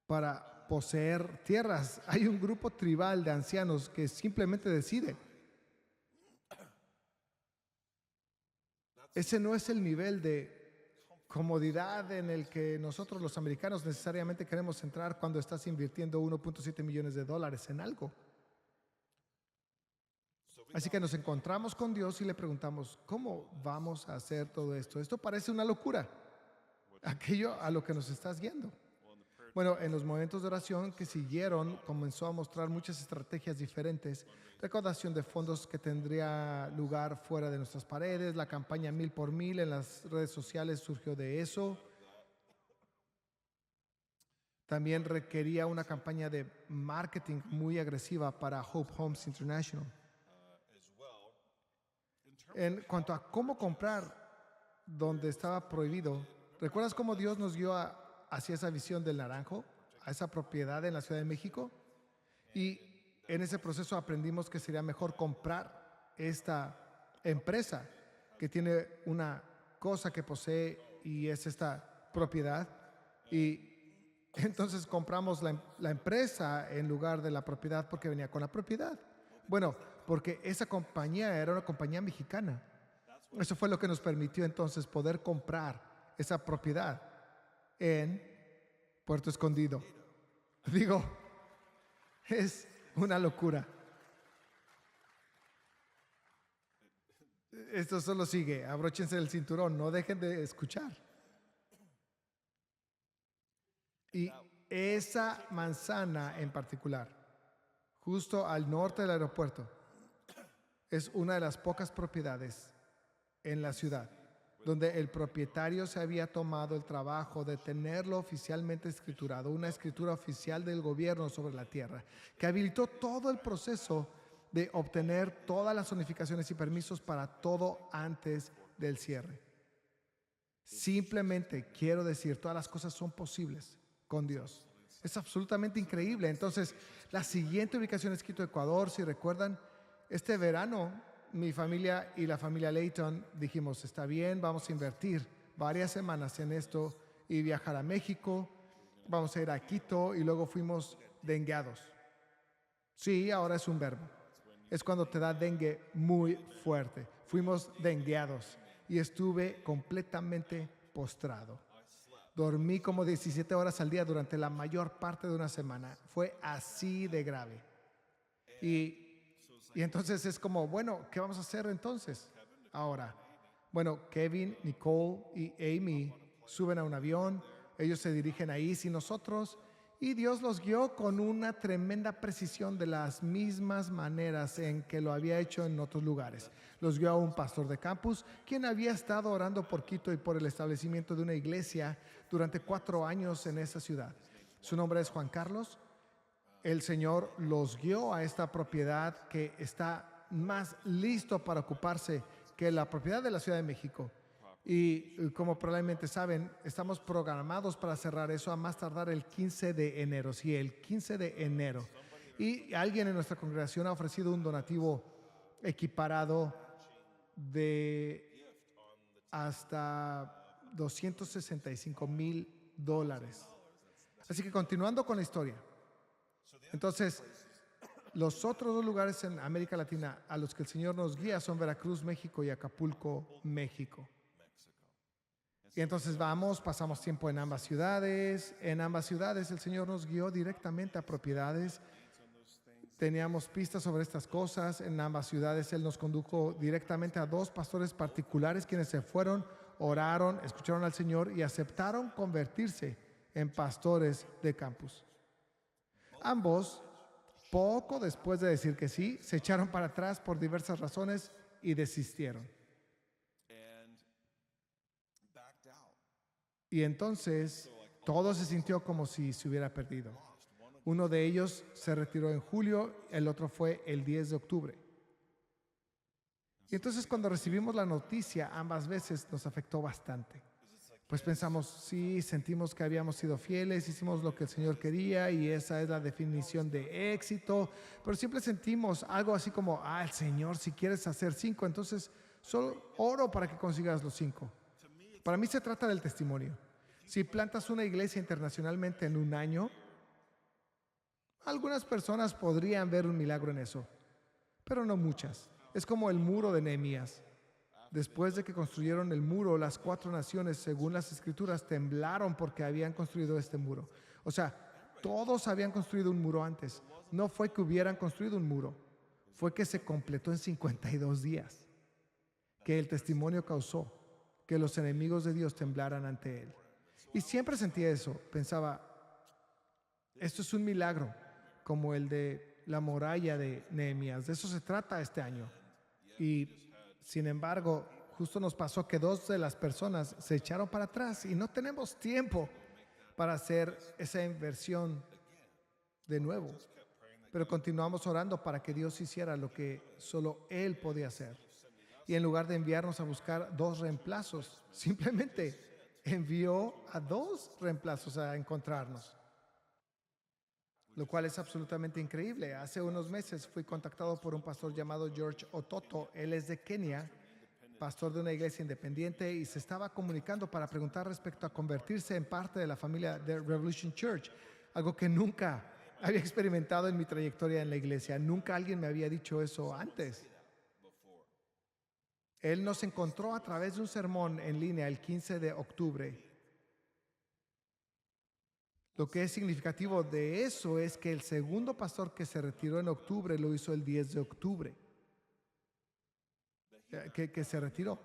para poseer tierras. Hay un grupo tribal de ancianos que simplemente decide. Ese no es el nivel de comodidad en el que nosotros los americanos necesariamente queremos entrar cuando estás invirtiendo 1.7 millones de dólares en algo. Así que nos encontramos con Dios y le preguntamos, ¿cómo vamos a hacer todo esto? Esto parece una locura, aquello a lo que nos estás guiando. Bueno, en los momentos de oración que siguieron, comenzó a mostrar muchas estrategias diferentes. Recaudación de fondos que tendría lugar fuera de nuestras paredes, la campaña 1000 por 1000 en las redes sociales surgió de eso. También requería una campaña de marketing muy agresiva para Hope Homes International. En cuanto a cómo comprar donde estaba prohibido, ¿recuerdas cómo Dios nos guió hacia esa visión del naranjo, a esa propiedad en la Ciudad de México? Y en ese proceso aprendimos que sería mejor comprar esta empresa que tiene una cosa que posee y es esta propiedad. Y entonces compramos la empresa en lugar de la propiedad porque venía con la propiedad. Bueno, porque esa compañía era una compañía mexicana. Eso fue lo que nos permitió entonces poder comprar esa propiedad en Puerto Escondido. Digo, es una locura. Esto solo sigue, abróchense el cinturón, no dejen de escuchar. Y esa manzana en particular, justo al norte del aeropuerto, es una de las pocas propiedades en la ciudad donde el propietario se había tomado el trabajo de tenerlo oficialmente escriturado, una escritura oficial del gobierno sobre la tierra, que habilitó todo el proceso de obtener todas las zonificaciones y permisos para todo antes del cierre. Simplemente quiero decir, todas las cosas son posibles con Dios. Es absolutamente increíble. Entonces, la siguiente ubicación es Quito, Ecuador. Si recuerdan, Este verano, mi familia y la familia Layton dijimos, está bien, vamos a invertir varias semanas en esto y viajar a México, vamos a ir a Quito y luego fuimos dengueados. Sí, ahora es un verbo. Es cuando te da dengue muy fuerte. Fuimos dengueados y estuve completamente postrado. Dormí como 17 horas al día durante la mayor parte de una semana. Fue así de grave. Y entonces es como, bueno, ¿qué vamos a hacer entonces? Ahora, bueno, Kevin, Nicole y Amy suben a un avión, ellos se dirigen ahí sin nosotros y Dios los guió con una tremenda precisión de las mismas maneras en que lo había hecho en otros lugares. Los guió a un pastor de campus, quien había estado orando por Quito y por el establecimiento de una iglesia durante 4 años en esa ciudad. Su nombre es Juan Carlos. El Señor los guió a esta propiedad que está más listo para ocuparse que la propiedad de la Ciudad de México. Y como probablemente saben, estamos programados para cerrar eso a más tardar el 15 de enero. Sí, el 15 de enero. Y alguien en nuestra congregación ha ofrecido un donativo equiparado de hasta $265,000. Así que continuando con la historia. Entonces, los otros 2 lugares en América Latina a los que el Señor nos guía son Veracruz, México y Acapulco, México. Y entonces pasamos tiempo en ambas ciudades. En ambas ciudades el Señor nos guió directamente a propiedades. Teníamos pistas sobre estas cosas. En ambas ciudades Él nos condujo directamente a 2 pastores particulares quienes se fueron, oraron, escucharon al Señor y aceptaron convertirse en pastores de campus. Ambos, poco después de decir que sí, se echaron para atrás por diversas razones y desistieron. Y entonces todo se sintió como si se hubiera perdido. Uno de ellos se retiró en julio, el otro fue el 10 de octubre. Y entonces cuando recibimos la noticia, ambas veces nos afectó bastante. Pues pensamos, sí, sentimos que habíamos sido fieles, hicimos lo que el Señor quería y esa es la definición de éxito, pero siempre sentimos algo así como, el Señor, si quieres hacer 5, entonces solo oro para que consigas los 5. Para mí se trata del testimonio. Si plantas una iglesia internacionalmente en un año, algunas personas podrían ver un milagro en eso, pero no muchas. Es como el muro de Nehemías. Después de que construyeron el muro, las 4 naciones, según las escrituras, temblaron porque habían construido este muro. O sea, todos habían construido un muro antes. No fue que hubieran construido un muro, fue que se completó en 52 días. Que el testimonio causó que los enemigos de Dios temblaran ante Él. Y siempre sentía eso. Pensaba, esto es un milagro, como el de la muralla de Nehemías. De eso se trata este año. Y sin embargo, justo nos pasó que 2 de las personas se echaron para atrás y no tenemos tiempo para hacer esa inversión de nuevo. Pero continuamos orando para que Dios hiciera lo que solo Él podía hacer. Y en lugar de enviarnos a buscar 2 reemplazos, simplemente envió a 2 reemplazos a encontrarnos. Lo cual es absolutamente increíble. Hace unos meses fui contactado por un pastor llamado George Ototo. Él es de Kenia, pastor de una iglesia independiente, y se estaba comunicando para preguntar respecto a convertirse en parte de la familia de Revolution Church, algo que nunca había experimentado en mi trayectoria en la iglesia. Nunca alguien me había dicho eso antes. Él nos encontró a través de un sermón en línea el 15 de octubre. Lo que es significativo de eso es que el segundo pastor que se retiró en octubre lo hizo el 10 de octubre. Que se retiró.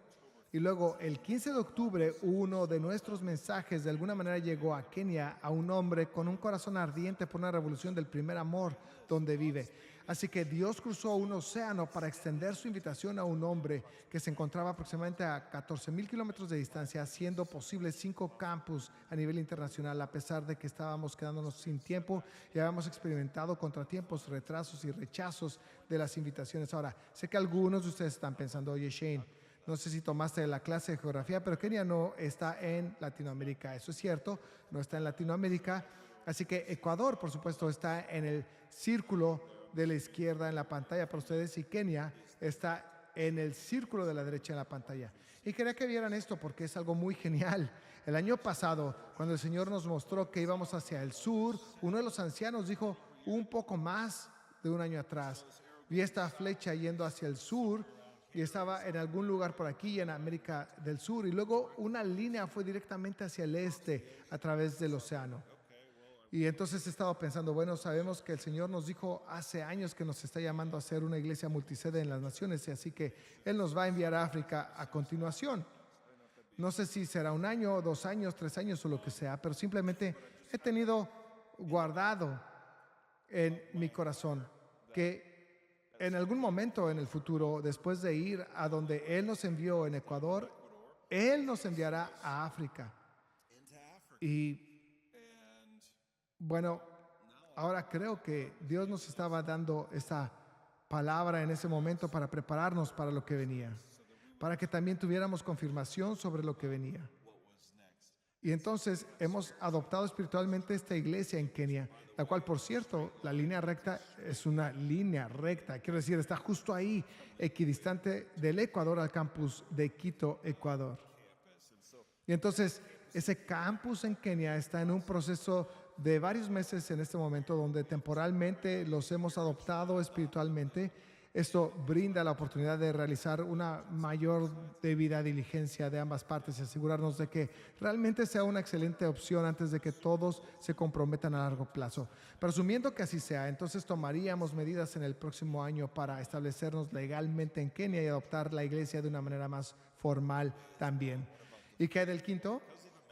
Y luego el 15 de octubre uno de nuestros mensajes de alguna manera llegó a Kenia a un hombre con un corazón ardiente por una revolución del primer amor donde vive. Así que Dios cruzó un océano para extender su invitación a un hombre que se encontraba aproximadamente a 14,000 kilómetros de distancia, haciendo posible 5 campus a nivel internacional, a pesar de que estábamos quedándonos sin tiempo y habíamos experimentado contratiempos, retrasos y rechazos de las invitaciones. Ahora, sé que algunos de ustedes están pensando, oye Shane, no sé si tomaste la clase de geografía, pero Kenia no está en Latinoamérica. Eso es cierto, no está en Latinoamérica. Así que Ecuador, por supuesto, está en el círculo de la izquierda en la pantalla para ustedes y Kenia está en el círculo de la derecha en la pantalla. Y quería que vieran esto porque es algo muy genial. El año pasado, cuando el Señor nos mostró que íbamos hacia el sur, uno de los ancianos dijo un poco más de un año atrás. Vi esta flecha yendo hacia el sur y estaba en algún lugar por aquí en América del Sur, y luego una línea fue directamente hacia el este a través del océano. Y entonces he estado pensando, bueno, sabemos que el Señor nos dijo hace años que nos está llamando a ser una iglesia multisede en las naciones, y así que Él nos va a enviar a África a continuación. No sé si será un año, 2 años, 3 años o lo que sea, pero simplemente he tenido guardado en mi corazón que en algún momento en el futuro, después de ir a donde Él nos envió en Ecuador, Él nos enviará a África. Y bueno, ahora creo que Dios nos estaba dando esa palabra en ese momento para prepararnos para lo que venía, para que también tuviéramos confirmación sobre lo que venía. Y entonces hemos adoptado espiritualmente esta iglesia en Kenia, la cual, por cierto, la línea recta es una línea recta. Quiero decir, está justo ahí, equidistante del Ecuador al campus de Quito, Ecuador. Y entonces, ese campus en Kenia está en un proceso de varios meses en este momento, donde temporalmente los hemos adoptado espiritualmente. Esto brinda la oportunidad de realizar una mayor debida diligencia de ambas partes y asegurarnos de que realmente sea una excelente opción antes de que todos se comprometan a largo plazo. Pero asumiendo que así sea, entonces tomaríamos medidas en el próximo año para establecernos legalmente en Kenia y adoptar la iglesia de una manera más formal también. ¿Y qué hay del quinto?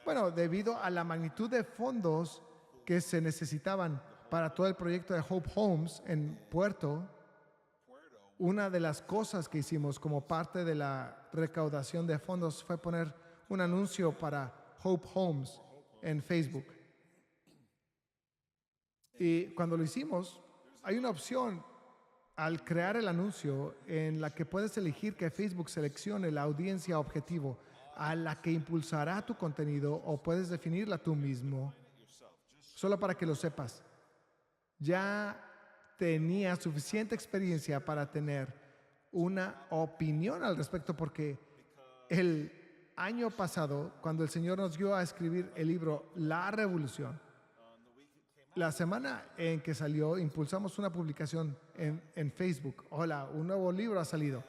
Bueno, debido a la magnitud de fondos que se necesitaban para todo el proyecto de Hope Homes en Puerto, una de las cosas que hicimos como parte de la recaudación de fondos fue poner un anuncio para Hope Homes en Facebook. Y cuando lo hicimos, hay una opción al crear el anuncio en la que puedes elegir que Facebook seleccione la audiencia objetivo a la que impulsará tu contenido, o puedes definirla tú mismo. Solo para que lo sepas. Ya tenía suficiente experiencia para tener una opinión al respecto, porque el año pasado, cuando el Señor nos dio a escribir el libro La Revolución, la semana en que salió, impulsamos una publicación en Facebook. Hola, un nuevo libro ha salido.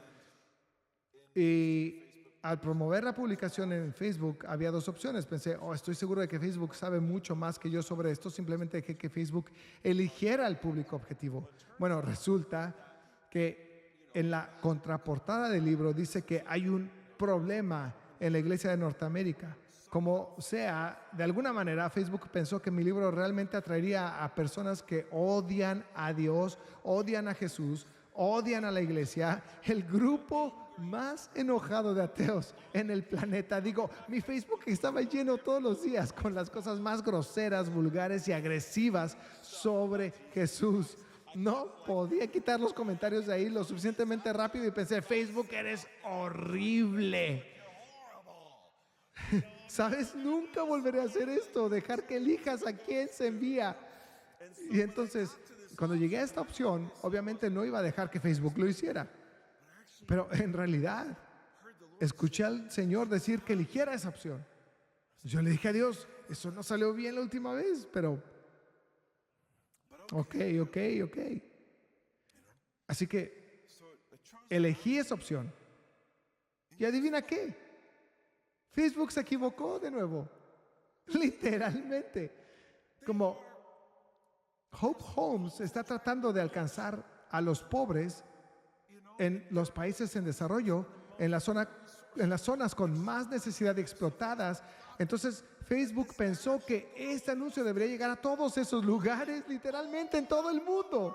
Y al promover la publicación en Facebook, había 2 opciones. Pensé, estoy seguro de que Facebook sabe mucho más que yo sobre esto. Simplemente dejé que Facebook eligiera el público objetivo. Bueno, resulta que en la contraportada del libro dice que hay un problema en la iglesia de Norteamérica. Como sea, de alguna manera Facebook pensó que mi libro realmente atraería a personas que odian a Dios, odian a Jesús, odian a la iglesia, el grupo más enojado de ateos en el planeta. Digo, mi Facebook estaba lleno todos los días con las cosas más groseras, vulgares y agresivas sobre Jesús. No podía quitar los comentarios de ahí lo suficientemente rápido y pensé, Facebook, eres horrible. ¿Sabes? Nunca volveré a hacer esto, dejar que elijas a quién se envía. Y entonces, cuando llegué a esta opción, obviamente no iba a dejar que Facebook lo hiciera. Pero en realidad, escuché al Señor decir que eligiera esa opción. Yo le dije a Dios, eso no salió bien la última vez, pero ok. Así que elegí esa opción. Y adivina qué, Facebook se equivocó de nuevo. Literalmente. Como Hope Homes está tratando de alcanzar a los pobres en los países en desarrollo, en las zonas con más necesidad de explotadas. Entonces Facebook pensó que este anuncio debería llegar a todos esos lugares, literalmente en todo el mundo.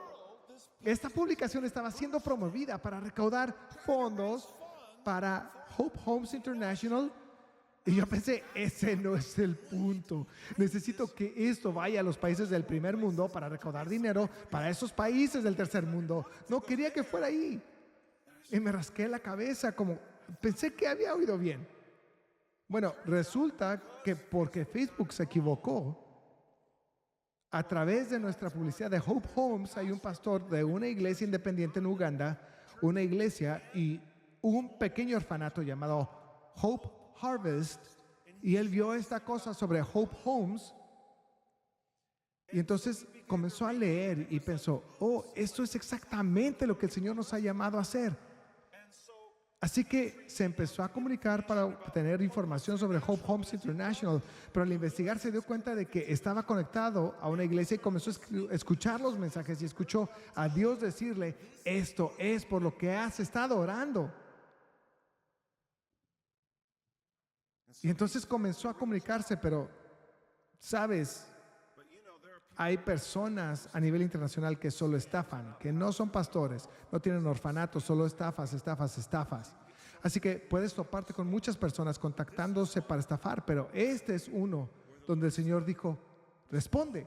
Esta publicación estaba siendo promovida para recaudar fondos para Hope Homes International. Y yo pensé, ese no es el punto. Necesito que esto vaya a los países del primer mundo para recaudar dinero para esos países del tercer mundo. No quería que fuera ahí. Y me rasqué la cabeza, como pensé que había oído bien. Bueno, resulta que porque Facebook se equivocó, A través de nuestra publicidad de Hope Homes, hay un pastor de una iglesia independiente en Uganda, una iglesia y un pequeño orfanato llamado Hope Harvest, y él vio esta cosa sobre Hope Homes y entonces comenzó a leer y pensó, oh, esto es exactamente lo que el Señor nos ha llamado a hacer. Así que se empezó a comunicar para obtener información sobre Hope Homes International, pero al investigar se dio cuenta de que estaba conectado a una iglesia y comenzó a escuchar los mensajes y escuchó a Dios decirle, esto es por lo que has estado orando. Y entonces comenzó a comunicarse, pero, ¿sabes? Hay personas a nivel internacional que solo estafan, que no son pastores, no tienen orfanatos, solo estafas, estafas, estafas. Así que puedes toparte con muchas personas contactándose para estafar, pero este es uno donde el Señor dijo, responde.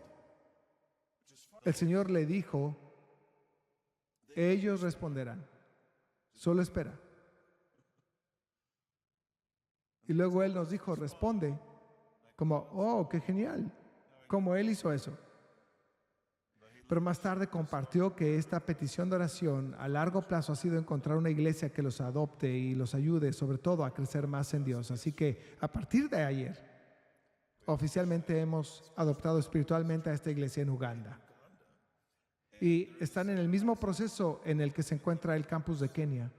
El Señor le dijo, ellos responderán, solo espera. Y luego Él nos dijo, responde, como, oh, qué genial, como Él hizo eso. Pero más tarde compartió que esta petición de oración a largo plazo ha sido encontrar una iglesia que los adopte y los ayude, sobre todo a crecer más en Dios. Así que a partir de ayer, oficialmente hemos adoptado espiritualmente a esta iglesia en Uganda. Y están en el mismo proceso en el que se encuentra el campus de Kenia.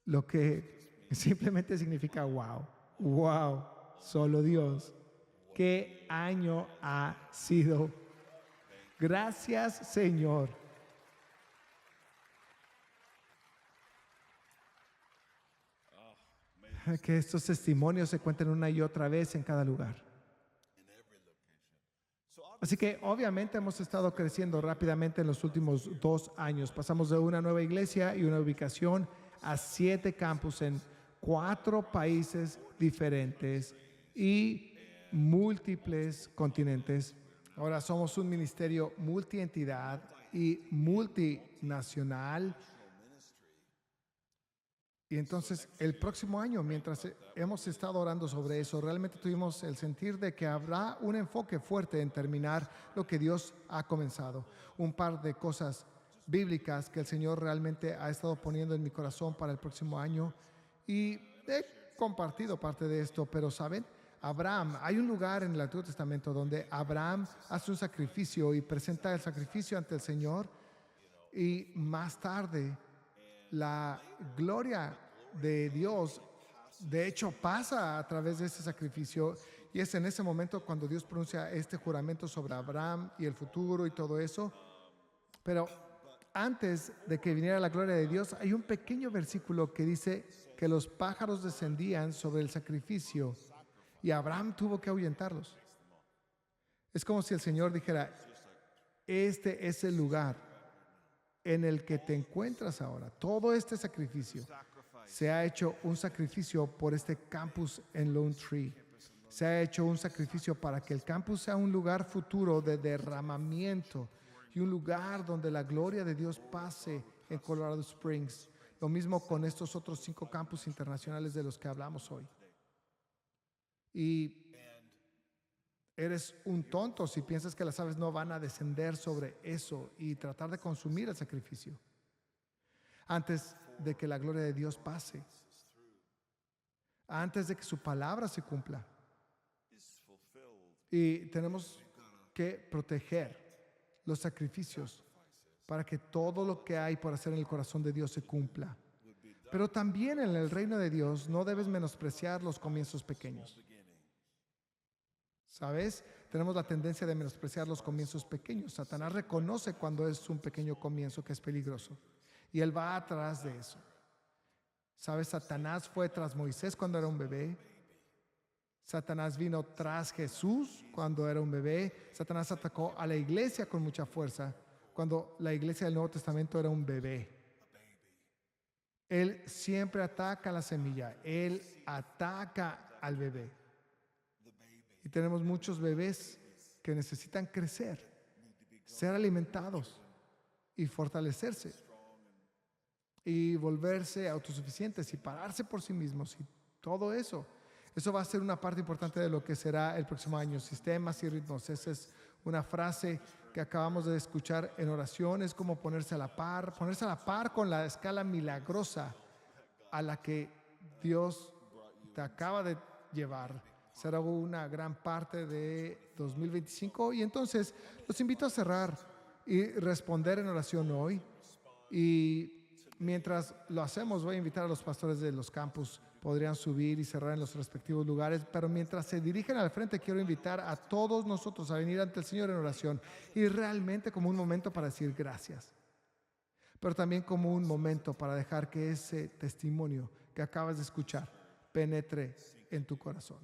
Lo que simplemente significa wow, wow, solo Dios. ¿Qué año ha sido? Gracias, Señor. Que estos testimonios se cuenten una y otra vez en cada lugar. Así que obviamente hemos estado creciendo rápidamente en los últimos 2 años. Pasamos de una nueva iglesia y una ubicación a 7 campus en 4 países diferentes y múltiples continentes. Ahora somos un ministerio multientidad y multinacional. Y entonces el próximo año, mientras hemos estado orando sobre eso, realmente tuvimos el sentir de que habrá un enfoque fuerte en terminar lo que Dios ha comenzado. Un par de cosas bíblicas que el Señor realmente ha estado poniendo en mi corazón para el próximo año. Y he compartido parte de esto, pero ¿saben? Abraham, hay un lugar en el Antiguo Testamento donde Abraham hace un sacrificio y presenta el sacrificio ante el Señor, y más tarde la gloria de Dios de hecho pasa a través de ese sacrificio, y es en ese momento cuando Dios pronuncia este juramento sobre Abraham y el futuro y todo eso. Pero antes de que viniera la gloria de Dios, hay un pequeño versículo que dice que los pájaros descendían sobre el sacrificio y Abraham tuvo que ahuyentarlos. Es como si el Señor dijera, este es el lugar en el que te encuentras ahora. Todo este sacrificio se ha hecho un sacrificio por este campus en Lone Tree. Se ha hecho un sacrificio para que el campus sea un lugar futuro de derramamiento y un lugar donde la gloria de Dios pase en Colorado Springs. Lo mismo con estos otros 5 campus internacionales de los que hablamos hoy. Y eres un tonto si piensas que las aves no van a descender sobre eso y tratar de consumir el sacrificio antes de que la gloria de Dios pase, antes de que su palabra se cumpla. Y tenemos que proteger los sacrificios para que todo lo que hay por hacer en el corazón de Dios se cumpla. Pero también en el reino de Dios no debes menospreciar los comienzos pequeños. ¿Sabes? Tenemos la tendencia de menospreciar los comienzos pequeños. Satanás reconoce cuando es un pequeño comienzo que es peligroso y él va atrás de eso. ¿Sabes? Satanás fue tras Moisés cuando era un bebé. Satanás vino tras Jesús cuando era un bebé. Satanás atacó a la iglesia con mucha fuerza cuando la iglesia del Nuevo Testamento era un bebé. Él siempre ataca a la semilla. Él ataca al bebé. Y tenemos muchos bebés que necesitan crecer, ser alimentados y fortalecerse y volverse autosuficientes y pararse por sí mismos y todo eso. Eso va a ser una parte importante de lo que será el próximo año, sistemas y ritmos. Ese es Una frase que acabamos de escuchar en oración es como ponerse a la par con la escala milagrosa a la que Dios te acaba de llevar. Será una gran parte de 2025 y entonces los invito a cerrar y responder en oración hoy. Y mientras lo hacemos, voy a invitar a los pastores de los campus. Podrían subir y cerrar en los respectivos lugares, pero mientras se dirigen al frente, quiero invitar a todos nosotros a venir ante el Señor en oración y realmente como un momento para decir gracias, pero también como un momento para dejar que ese testimonio que acabas de escuchar penetre en tu corazón.